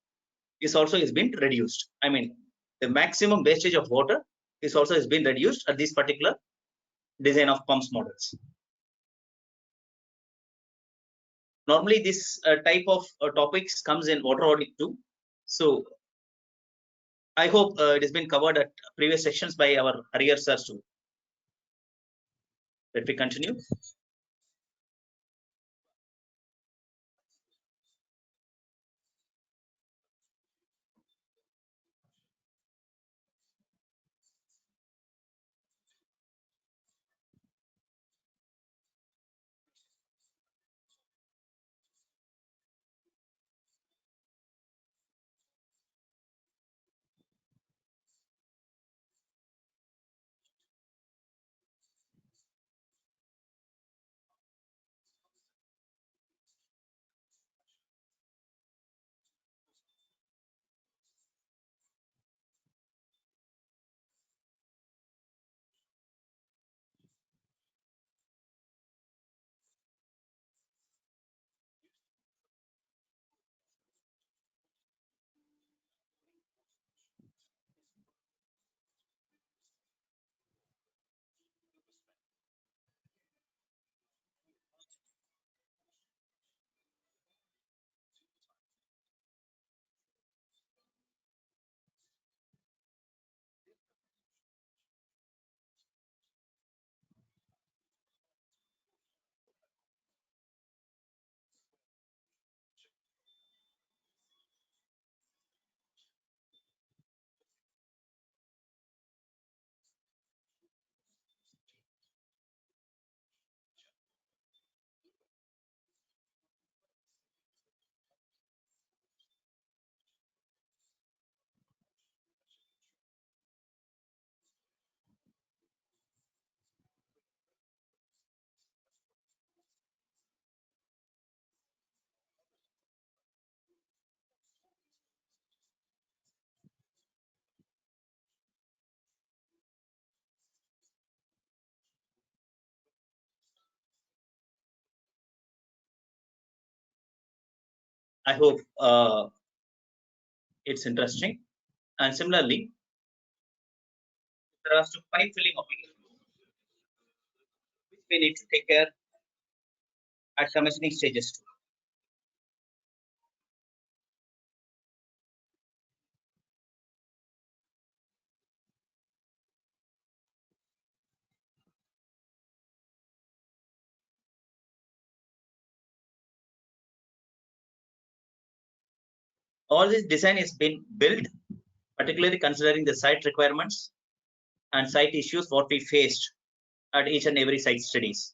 is also has been reduced. I mean, the maximum wastage of water is also has been reduced at this particular design of pumps models. Normally, this type of topics comes in water audit too. So I hope it has been covered at previous sections by our Harier sir too. Let me continue. I hope it's interesting. And similarly, there are to pipe filling obligations, which we need to take care at commissioning stages too. All this design has been built, particularly considering the site requirements and site issues what we faced at each and every site studies.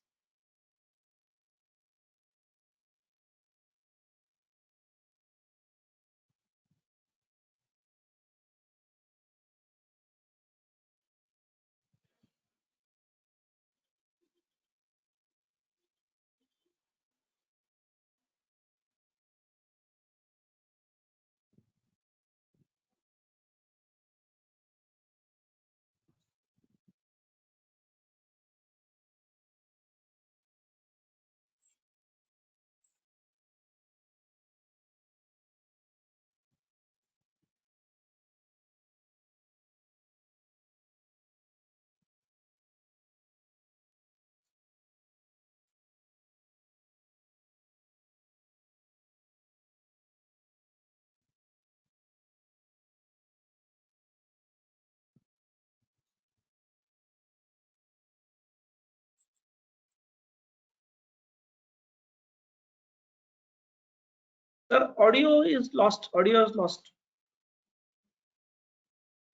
Sir, audio is lost. Audio is lost.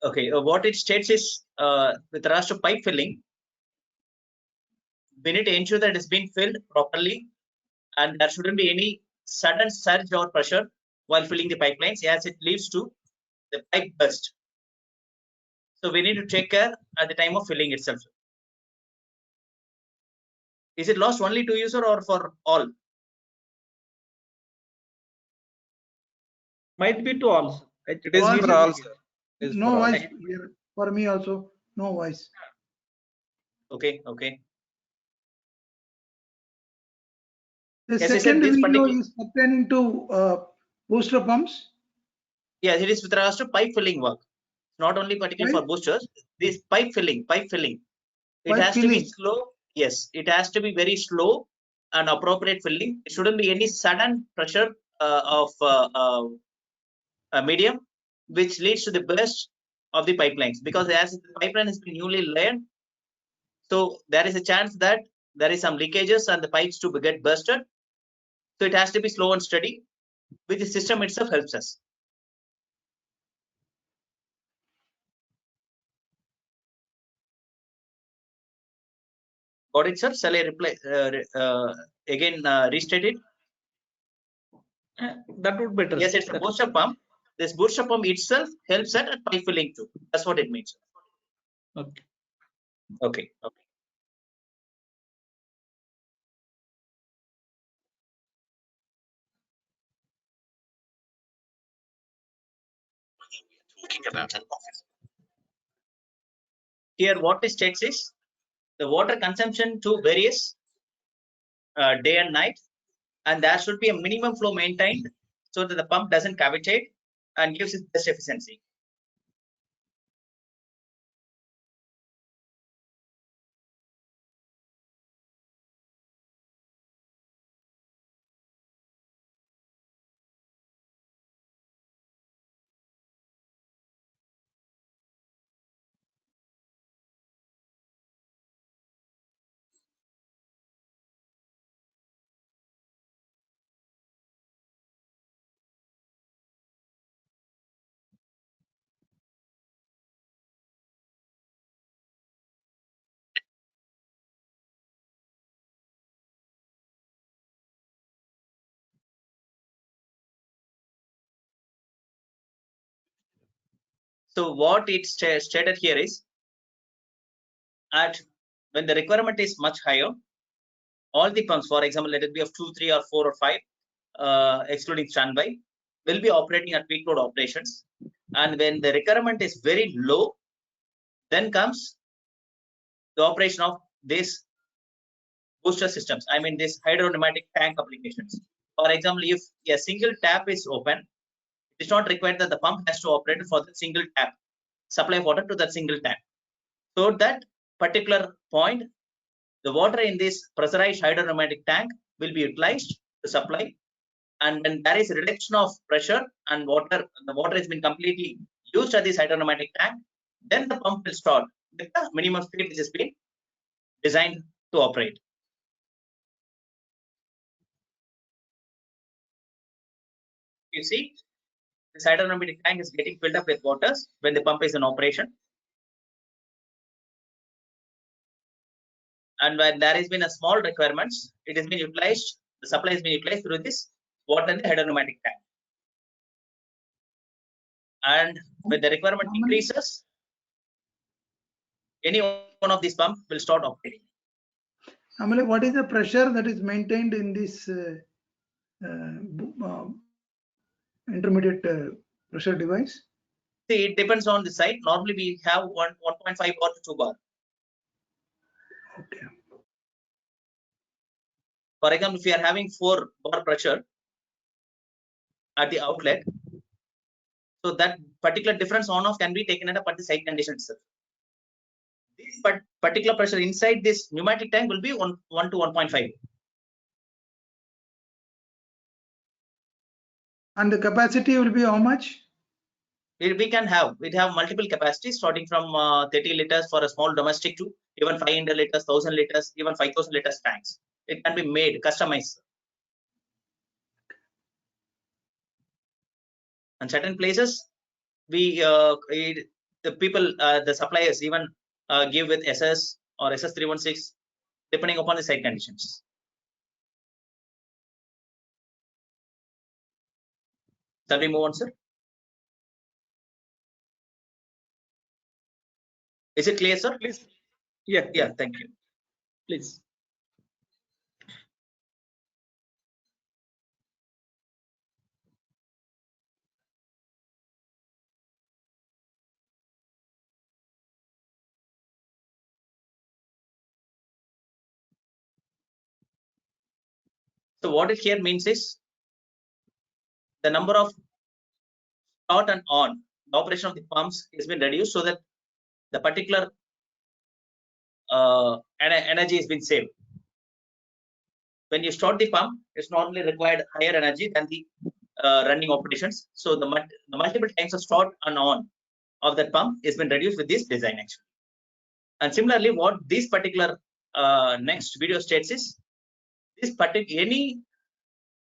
Okay, what it states is with regards to pipe filling, we need to ensure that it has been filled properly and there shouldn't be any sudden surge or pressure while filling the pipelines as it leads to the pipe burst. So we need to take care at the time of filling itself. Is it lost only to user or for all?
Might be to all. Sir.
It is
Voice
for all, sir. It is
No
for all.
voice here. For me also, no voice.
Okay, okay.
The
Yes, I said
second
this
video
particular-
is pertaining to booster pumps.
Yes, it is with regards to pipe filling work. Not only particularly for
Right.
boosters, this pipe filling. It
Pipe
has to be
filling.
slow. Yes, it has to be very slow and appropriate filling. It shouldn't be any sudden pressure of medium, which leads to the burst of the pipelines. Because as the pipeline has been newly layered, so there is a chance that there is some leakages and the pipes to get bursted. So it has to be slow and steady, which the system itself helps us. Got it, sir? Shall I reply again? Restate it.
That would be better.
Yes, it's a booster pump. This booster pump itself helps at pipe filling too. That's what it means.
Okay.
Okay. Okay. Talking about an office. Here, what it states is the water consumption to varies day and night, and there should be a minimum flow maintained so that the pump doesn't cavitate and gives its best efficiency. So what it stated here is at when the requirement is much higher, all the pumps, for example, let it be of 2, 3, or 4 or 5, excluding standby, will be operating at peak load operations. And when the requirement is very low, then comes the operation of these booster systems. I mean, these hydropneumatic tank applications. For example, if a single tap is open, it's not required that the pump has to operate for the single tap, supply water to that single tap. So that particular point, the water in this pressurized hydropneumatic tank will be utilized to supply. And when there is a reduction of pressure and water, the water has been completely used at this hydropneumatic tank, then the pump will start with the minimum speed which has been designed to operate. You see, this hydropneumatic tank is getting filled up with water when the pump is in operation. And when there has been a small requirements, it has been utilized, the supply has been utilized through this water in the hydropneumatic tank. And when the requirement increases, any one of these pumps will start operating.
Amale, what is the pressure that is maintained in this intermediate pressure device?
See, it depends on the site. Normally, we have 1.5 bar to 2 bar.
Okay.
For example, if we are having 4 bar pressure at the outlet, so that particular difference on off can be taken up at the site condition itself. This particular pressure inside this pneumatic tank will be 1 to 1.5.
And the capacity will be how much?
We have multiple capacities starting from 30 liters for a small domestic to even 500 liters, 1000 liters, even 5000 liters tanks. It can be made, customized. And certain places, the people, the suppliers even give with SS or SS316, depending upon the site conditions. Shall we move on, sir? Is it clear, sir?
Please. Yeah.
Yeah, thank you.
Please.
So what it here means is the number of start and on, the operation of the pumps has been reduced so that the particular energy has been saved. When you start the pump, it's normally required higher energy than the running operations. So the multiple times of start and on of that pump has been reduced with this design actually. And similarly, what this particular next video states is this particular any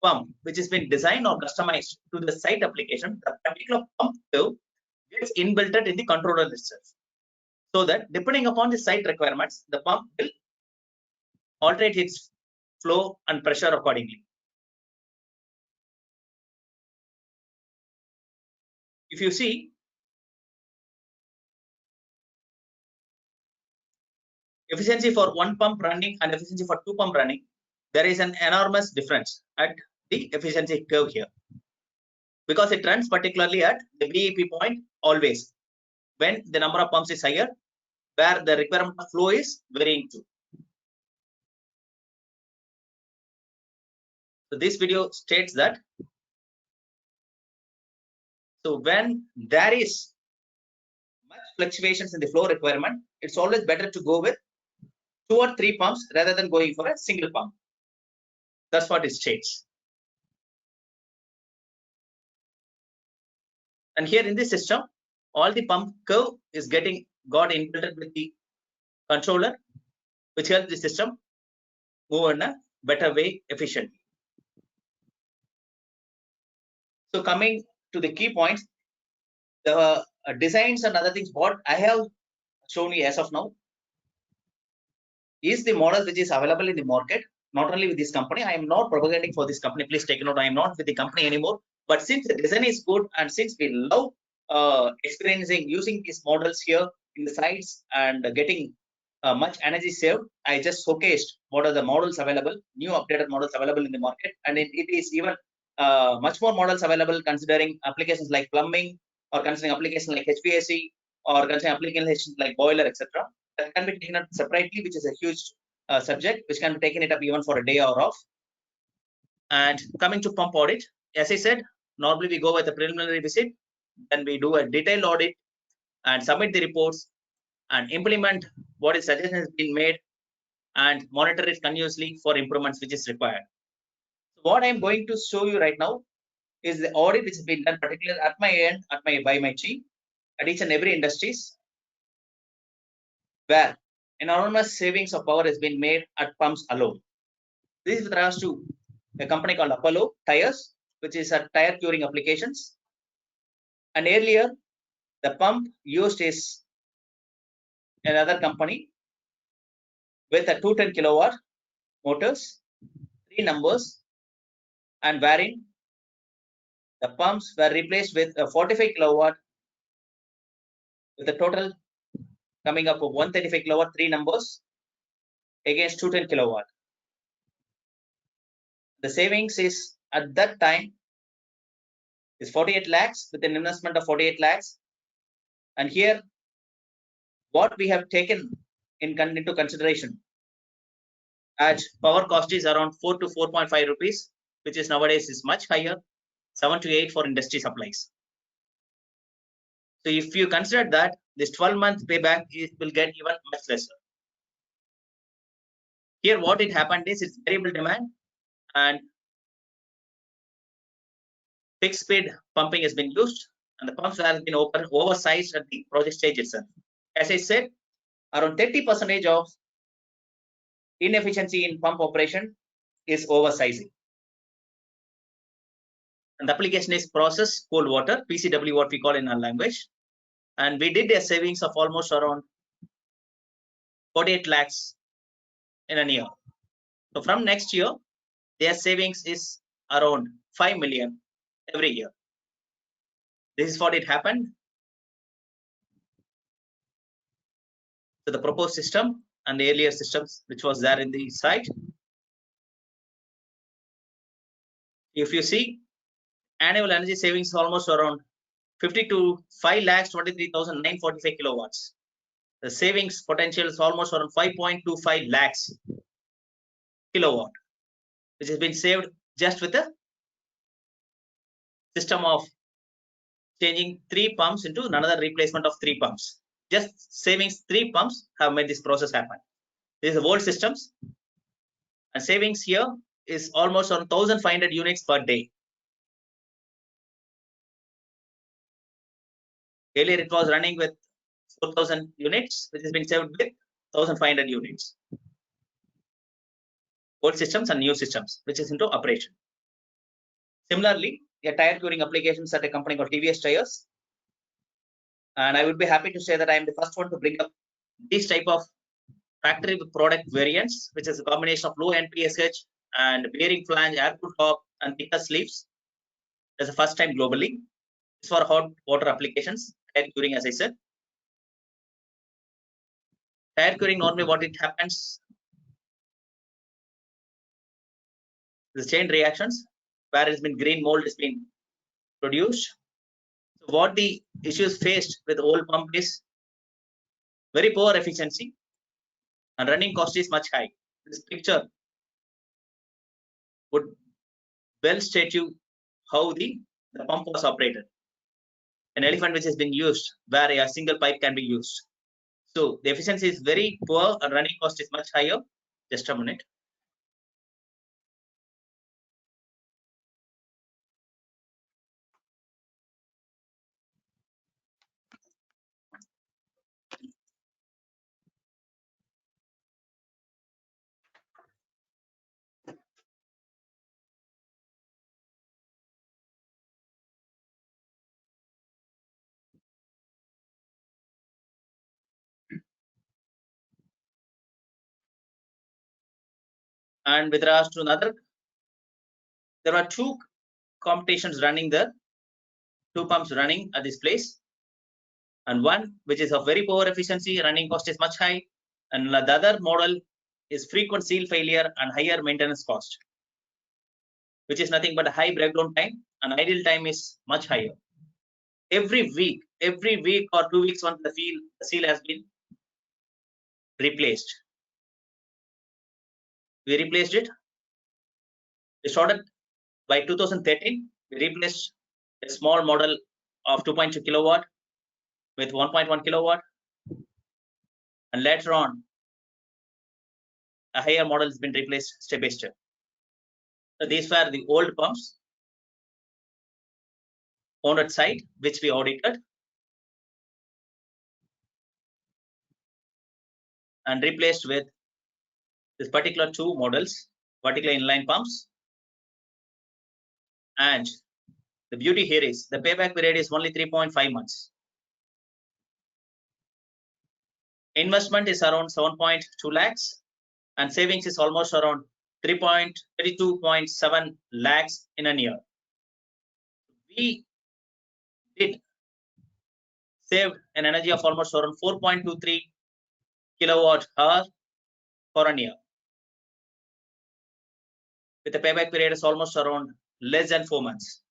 pump which has been designed or customized to the site application, the particular pump curve gets inbuilt in the controller itself. So that depending upon the site requirements, the pump will alterate its flow and pressure accordingly. If you see, efficiency for one pump running and efficiency for two pump running, there is an enormous difference at the efficiency curve here, because it runs particularly at the BEP point always when the number of pumps is higher, where the requirement of flow is varying too. So this video states that, so when there is much fluctuations in the flow requirement, it's always better to go with 2 or 3 pumps rather than going for a single pump. That's what it states. And here in this system, all the pump curve is got inbuilt with the controller, which helps the system move in a better way efficiently. So coming to the key points, the designs and other things, what I have shown you as of now is the model which is available in the market, not only with this company. I am not propagating for this company. Please take note, I am not with the company anymore. But since the design is good and since we love experiencing using these models here in the sites and getting much energy saved, I just showcased what are the models available, new updated models available in the market. And it is even much more models available considering applications like plumbing, or considering applications like HVAC, or considering applications like boiler, etc. That can be taken up separately, which is a huge subject, which can be taken it up even for a day or off. And coming to pump audit, as I said, normally we go with a preliminary visit, then we do a detailed audit and submit the reports and implement what is suggestion has been made and monitor it continuously for improvements which is required. So what I'm going to show you right now is the audit which has been done particularly at my end, by my team at each and every industries, where enormous savings of power has been made at pumps alone. This is with regards to a company called Apollo Tires, which is a tire curing applications. And earlier, the pump used is another company with a 210 kilowatt motors, 3 numbers, and wherein the pumps were replaced with a 45 kilowatt with a total coming up of 135 kilowatt, 3 numbers against 210 kilowatt. The savings is at that time is 48 lakhs with an investment of 48 lakhs. And here, what we have taken into consideration as power cost is around 4 to 4.5 rupees, which is nowadays is much higher, 7 to 8 for industry supplies. So if you consider that, this 12-month payback will get even much lesser. Here, what it happened is it's variable demand and fixed speed pumping has been used, and the pumps have been oversized at the project stage itself. As I said, around 30% of inefficiency in pump operation is oversizing. And the application is process cold water, PCW, what we call in our language. And we did a savings of almost around 48 lakhs in a year. So from next year, their savings is around 5 million every year. This is what it happened. So the proposed system and the earlier systems which was there in the site. If you see, annual energy savings almost around 50 to 5,23,945 kilowatts. The savings potential is almost around 5.25 lakhs kilowatt, which has been saved just with the system of changing 3 pumps into another replacement of 3 pumps. Just savings 3 pumps have made this process happen. This is the old systems, and savings here is almost on 1,500 units per day. Earlier it was running with 4,000 units, which has been saved with 1,500 units. Old systems and new systems, which is into operation. Similarly, a tire curing applications at a company called TVS Tires. And I would be happy to say that I am the first one to bring up this type of factory product variants, which is a combination of low NPSH and bearing flange, air-cooled top, and thicker sleeves. That's the first time globally. It's for hot water applications, tire curing, as I said. Tire curing, normally what it happens, the chain reactions, where it's been green mold is being produced. So what the issues faced with old pump is very poor efficiency and running cost is much high. This picture would well state you how the pump was operated. An elephant which has been used where a single pipe can be used. So the efficiency is very poor and running cost is much higher. Just a minute. And with regards to another, there are 2 competitions running there, 2 pumps running at this place, and one which is of very poor efficiency, running cost is much high, and the other model is frequent seal failure and higher maintenance cost, which is nothing but a high breakdown time, and idle time is much higher. Every week or 2 weeks once the seal has been replaced. We replaced it. We started by 2013. We replaced a small model of 2.2 kilowatt with 1.1 kilowatt, and later on a higher model has been replaced step by step. So these were the old pumps on at site which we audited and replaced with this particular 2 models, vertical inline pumps. And the beauty here is the payback period is only 3.5 months. Investment is around 7.2 lakhs and savings is almost around 32.7 lakhs in a year. We did save an energy of almost around 4.23 kilowatt hour for a year, with the payback period is almost around less than 4 months.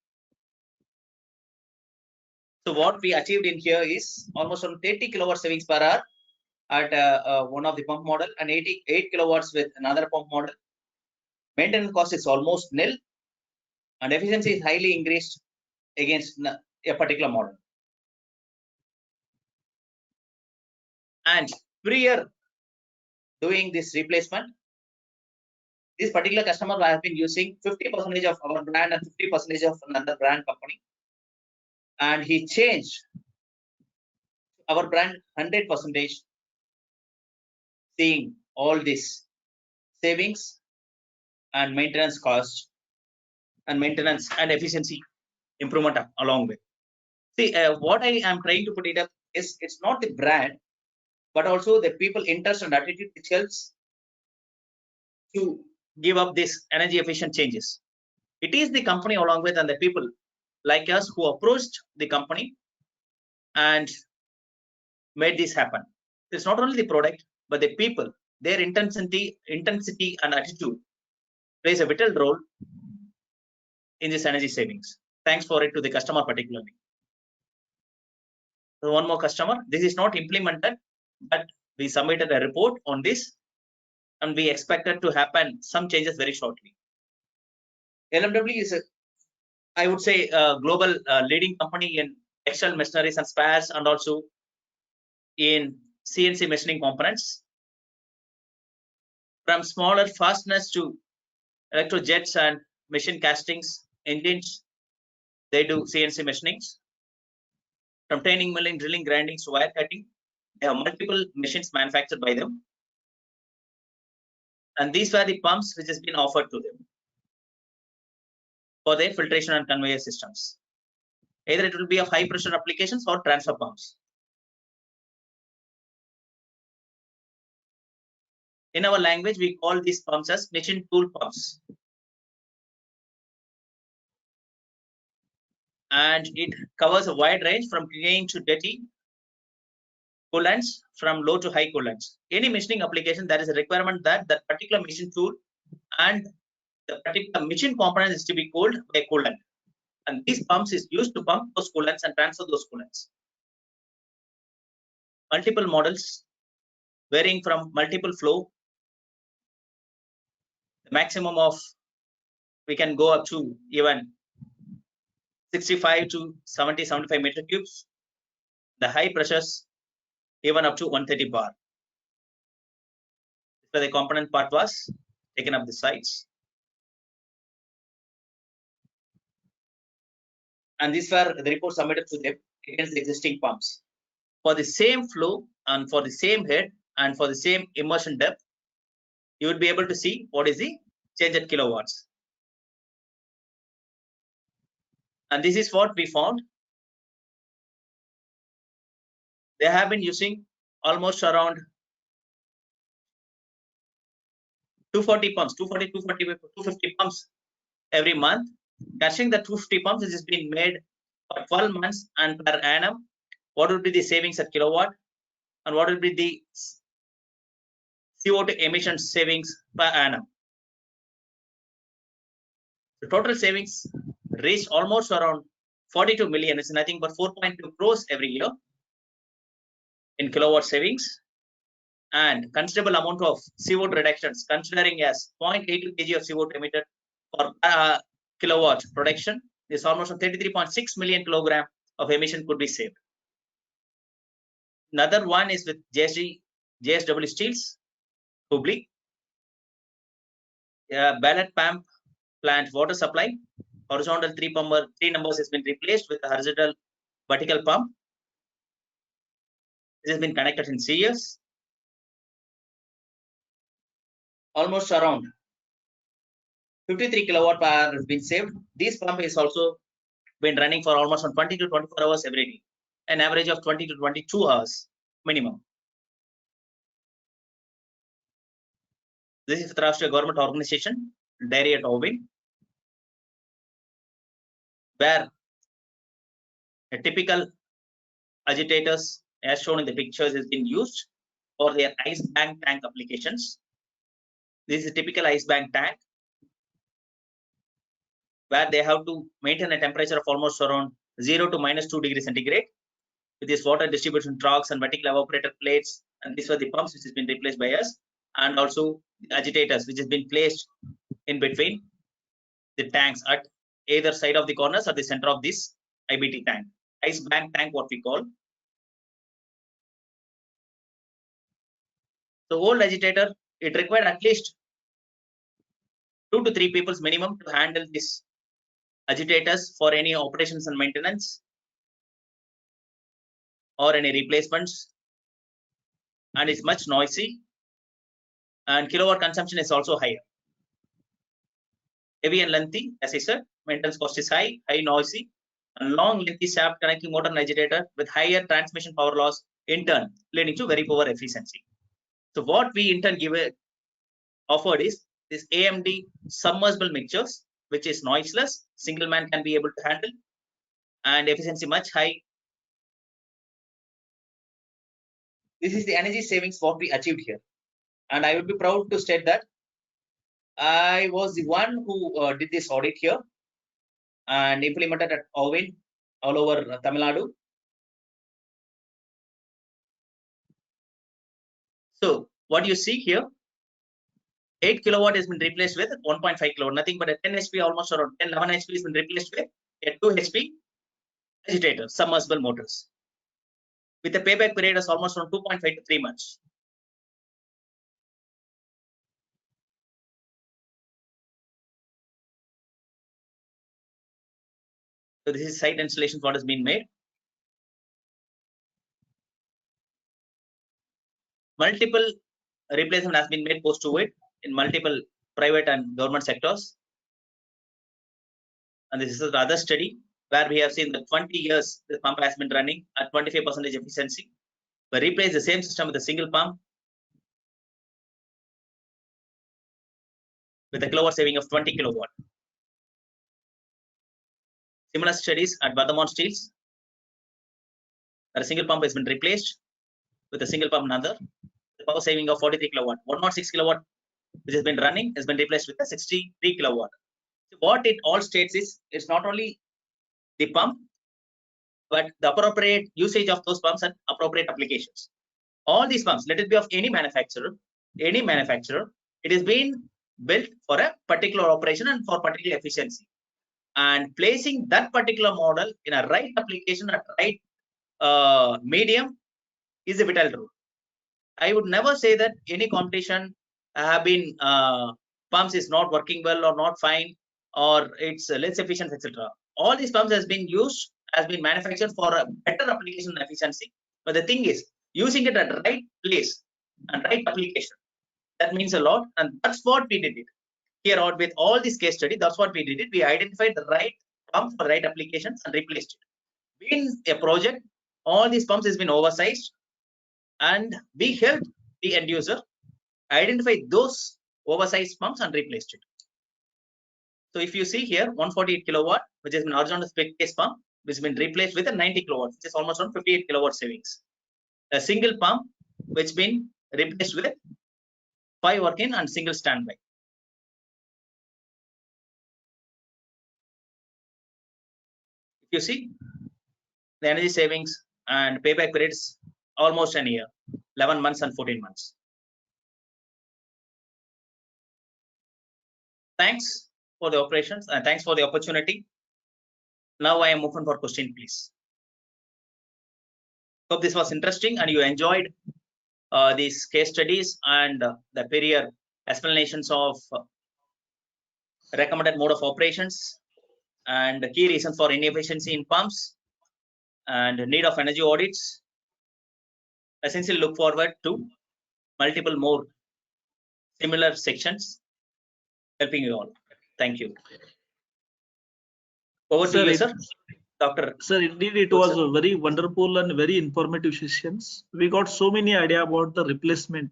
So what we achieved in here is almost around 30 kilowatt savings per hour at one of the pump model and 88 kilowatts with another pump model. Maintenance cost is almost nil and efficiency is highly increased against a particular model. And prior doing this replacement, this particular customer has been using 50% of our brand and 50% of another brand company, and he changed our brand 100%, seeing all this savings and maintenance cost and maintenance and efficiency improvement along with. See, what I am trying to put it up is it's not the brand, but also the people interest and attitude which helps to give up this energy efficient changes. It is the company along with and the people like us who approached the company and made this happen. It's not only the product, but the people, their intensity and attitude plays a vital role in this energy savings. Thanks for it to the customer particularly. So one more customer. This is not implemented, but we submitted a report on this, and we expected to happen some changes very shortly. LMW is I would say, a global leading company in textile machineries and spares, and also in CNC machining components. From smaller fasteners to electrojets and machine castings, engines, they do CNC machinings. From turning, milling, drilling, grinding to wire cutting, they have multiple machines manufactured by them. And these were the pumps which has been offered to them for their filtration and conveyor systems. Either it will be of high pressure applications or transfer pumps. In our language, we call these pumps as machine tool pumps. And it covers a wide range from clean to dirty coolants, from low to high coolants. Any machining application, there is a requirement that that particular machine tool and the particular machine component is to be cooled by coolant. And these pumps is used to pump those coolants and transfer those coolants. Multiple models varying from multiple flow. The maximum of, we can go up to even 65 to 70, 75 meter cubes. The high pressures even up to 130 bar. So the component part was taken up the sides. And these were the reports submitted to them against the existing pumps. For the same flow and for the same head and for the same immersion depth, you would be able to see what is the change at kilowatts. And this is what we found. They have been using almost around 240 pumps, 250 pumps every month. Catching the 250 pumps, which has been made for 12 months and per annum, what would be the savings at kilowatt and what would be the CO2 emission savings per annum? The total savings reached almost around 42 million. It's nothing but 4.2 crores every year in kilowatt savings, and considerable amount of CO2 reductions, considering as 0.82 kg of CO2 emitted for kilowatt production. This almost 33.6 million kilogram of emission could be saved. Another one is with JSW Steels, Hubli. Ballet pump plant water supply. Horizontal three numbers has been replaced with a horizontal vertical pump. This has been connected in CS. Almost around 53 kilowatt per hour has been saved. This pump is also been running for almost 20 to 24 hours every day, an average of 20 to 22 hours minimum. This is Maharashtra government organization, Dairy at Ovin, where a typical agitators, as shown in the pictures, has been used for their ice bank tank applications. This is a typical ice bank tank, where they have to maintain a temperature of almost around 0 to -2 degrees centigrade with this water distribution trucks and vertical evaporator plates. And these were the pumps which has been replaced by us, and also the agitators which has been placed in between the tanks at either side of the corners or the center of this IBT tank, ice bank tank, what we call. The old agitator, it required at least 2 to 3 people minimum to handle this agitators for any operations and maintenance or any replacements, and it's much noisy, and kilowatt consumption is also higher. Heavy and lengthy, as I said, maintenance cost is high, noisy, and long lengthy shaft connecting motor and agitator with higher transmission power loss, in turn leading to very poor efficiency. So what we in turn offered is this AMD submersible mixtures, which is noiseless, single man can be able to handle, and efficiency much high. This is the energy savings what we achieved here, and I would be proud to state that I was the one who did this audit here and implemented at Ovin all over Tamil Nadu. So what you see here, 8 kilowatt has been replaced with 1.5 kilowatt, nothing but a 10 HP, almost around 10, 11 HP has been replaced with a 2 HP agitator, submersible motors, with a payback period of almost around 2.5 to 3 months. So this is site installation what has been made. Multiple replacement has been made post to it in multiple private and government sectors. And this is the other study where we have seen that 20 years the pump has been running at 25% efficiency. We replace the same system with a single pump with a kilowatt saving of 20 kilowatt. Similar studies at Bardhaman Steels, where a single pump has been replaced with a single pump another. The power saving of 43 kilowatt, 106 kilowatt, which has been running, has been replaced with a 63 kilowatt. So what it all states is, it's not only the pump, but the appropriate usage of those pumps and appropriate applications. All these pumps, let it be of any manufacturer, it is being built for a particular operation and for particular efficiency. And placing that particular model in a right application at right medium is a vital rule. I would never say that any competition have been pumps is not working well or not fine or it's less efficient, etc. All these pumps has been used, has been manufactured for a better application and efficiency. But the thing is, using it at the right place and right application, that means a lot, and that's what we did it here out with all this case study. That's what we did it. We identified the right pump for the right applications and replaced it. In a project, all these pumps has been oversized, and we helped the end user identify those oversized pumps and replaced it. So if you see here, 148 kilowatt, which has been horizontal split case pump, which has been replaced with a 90 kilowatt, which is almost around 58 kilowatt savings. A single pump, which has been replaced with 5 working and single standby. If you see, the energy savings and payback periods almost an year, 11 months and 14 months. Thanks for the operations and thanks for the opportunity. Now I am open for question, please. Hope this was interesting and you enjoyed these case studies and the superior explanations of recommended mode of operations and the key reasons for inefficiency in pumps and need of energy audits. I sincerely look forward to multiple more similar sections helping you all. Thank you. Over to you, sir. Dr.
Sir, indeed, it was a very wonderful and very informative sessions. We got so many idea about the replacement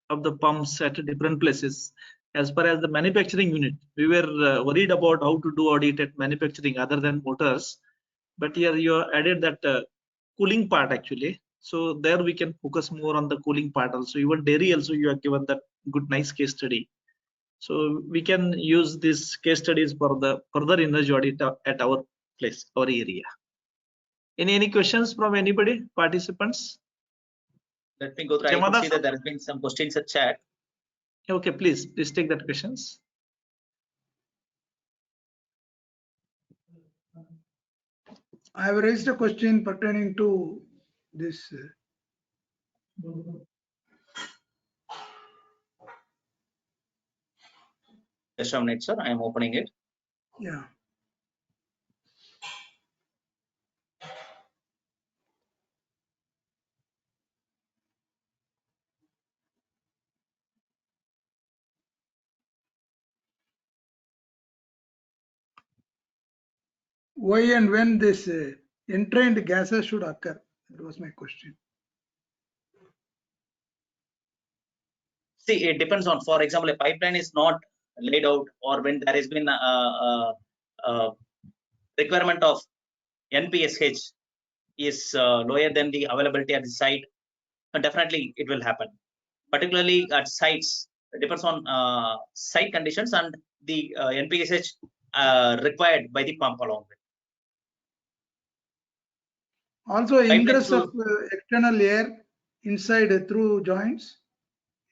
of the pumps at different places. As far as the manufacturing unit, we were worried about how to do audit at manufacturing other than motors. But here you added that cooling part actually. So there we can focus more on the cooling part also. Even dairy also you have given that good nice case study. So we can use these case studies for the further energy audit at our place, our area. Any questions from anybody, participants?
Let me go through. I can see that there has been some questions at chat.
Okay, please take that questions.
I have raised a question pertaining to this.
Just a minute, sir. I am opening it.
Yeah. why and when this entrained gases should occur? That was my question.
See, it depends on, for example, a pipeline is not laid out, or when there has been a requirement of NPSH is lower than the availability at the site, definitely it will happen. Particularly at sites, it depends on site conditions and the NPSH required by the pump along with.
Also, ingress
Pipelines
of external air inside through joints.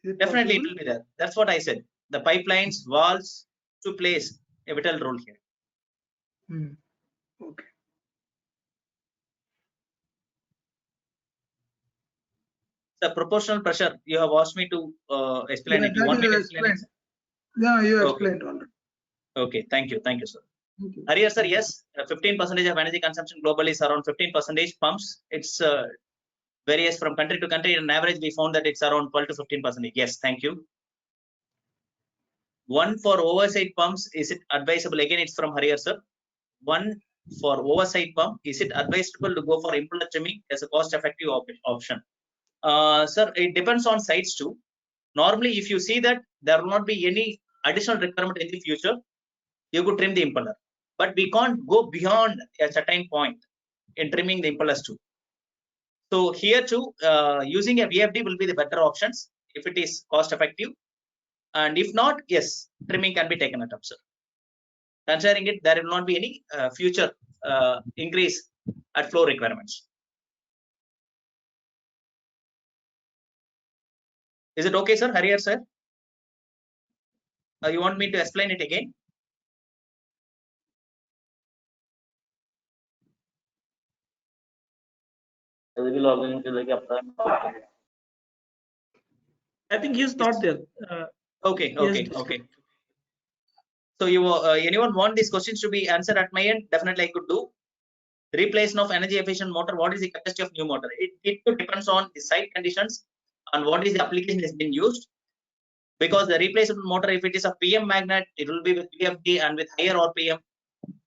Is it
Definitely it
possible?
will be there. That's what I said. The pipelines, valves to plays a vital role here.
Hmm. Okay.
The proportional pressure you have asked me to explain
Yeah,
it. You
that
want me
you
to explain it?
explained. Yeah, you
Okay.
explained already.
Okay. Thank you. Thank you, sir.
Thank you.
Earlier, sir, yes, 15% of energy consumption globally is around 15% pumps. It's varies from country to country. On average, we found that it's around 12 to 15%. Yes, thank you. One for oversight pumps, is it advisable? Again, it's from Harrier, sir. One for oversight pump, is it advisable to go for impeller trimming as a cost-effective option? Sir, it depends on sites too. Normally, if you see that there will not be any additional requirement in the future, you could trim the impeller. But we can't go beyond a certain point in trimming the impellers too. So here too, using a VFD will be the better options if it is cost effective. And if not, yes, trimming can be taken at up, sir. Considering it, there will not be any future increase at flow requirements. Is it okay, sir? Harrier, sir? You want me to explain it again?
I think he's not there.
Okay,
He has
okay, okay. So you anyone want these questions to be answered at my end? Definitely I could do. Replacement of energy efficient motor. What is the capacity of new motor? It depends on the site conditions and what is the application has been used. Because the replacement motor, if it is a PM magnet, it will be with VFD and with higher RPM.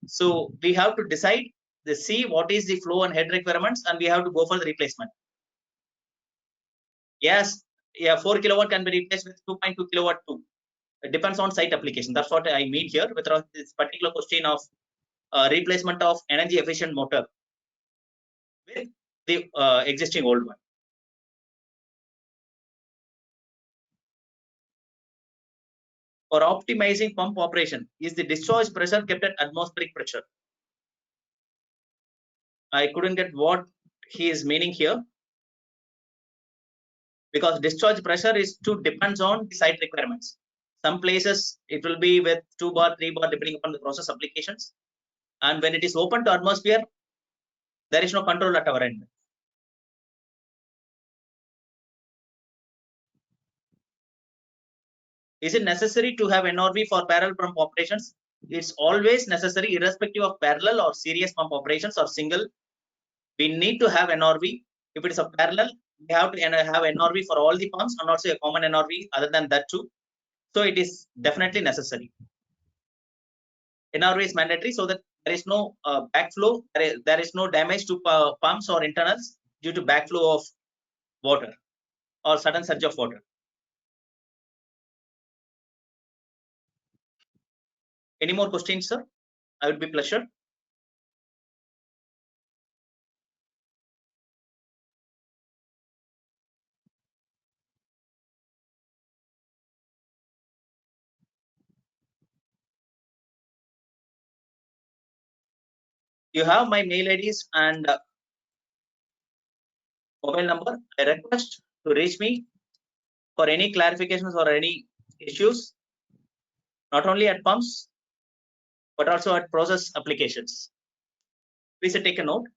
So we have to decide the see what is the flow and head requirements, and we have to go for the replacement. Yes, yeah, 4 kilowatt can be replaced with 2.2 kilowatt too. It depends on site application. That's what I mean here with this particular question of replacement of energy efficient motor with the existing old one. For optimizing pump operation, is the discharge pressure kept at atmospheric pressure? I couldn't get what he is meaning here, because discharge pressure is to depends on the site requirements. Some places it will be with 2 bar, 3 bar, depending upon the process applications. And when it is open to atmosphere, there is no control at our end. Is it necessary to have NRV for parallel pump operations? It's always necessary, irrespective of parallel or series pump operations or single. We need to have NRV. If it is a parallel, we have to have NRV for all the pumps and also a common NRV other than that too. So it is definitely necessary. NRV is mandatory so that there is no backflow, there is no damage to pumps or internals due to backflow of water or sudden surge of water. Any more questions, sir? I would be pleasure. You have my mail IDs and mobile number. I request to reach me for any clarifications or any issues, not only at pumps, but also at process applications. Please take a note.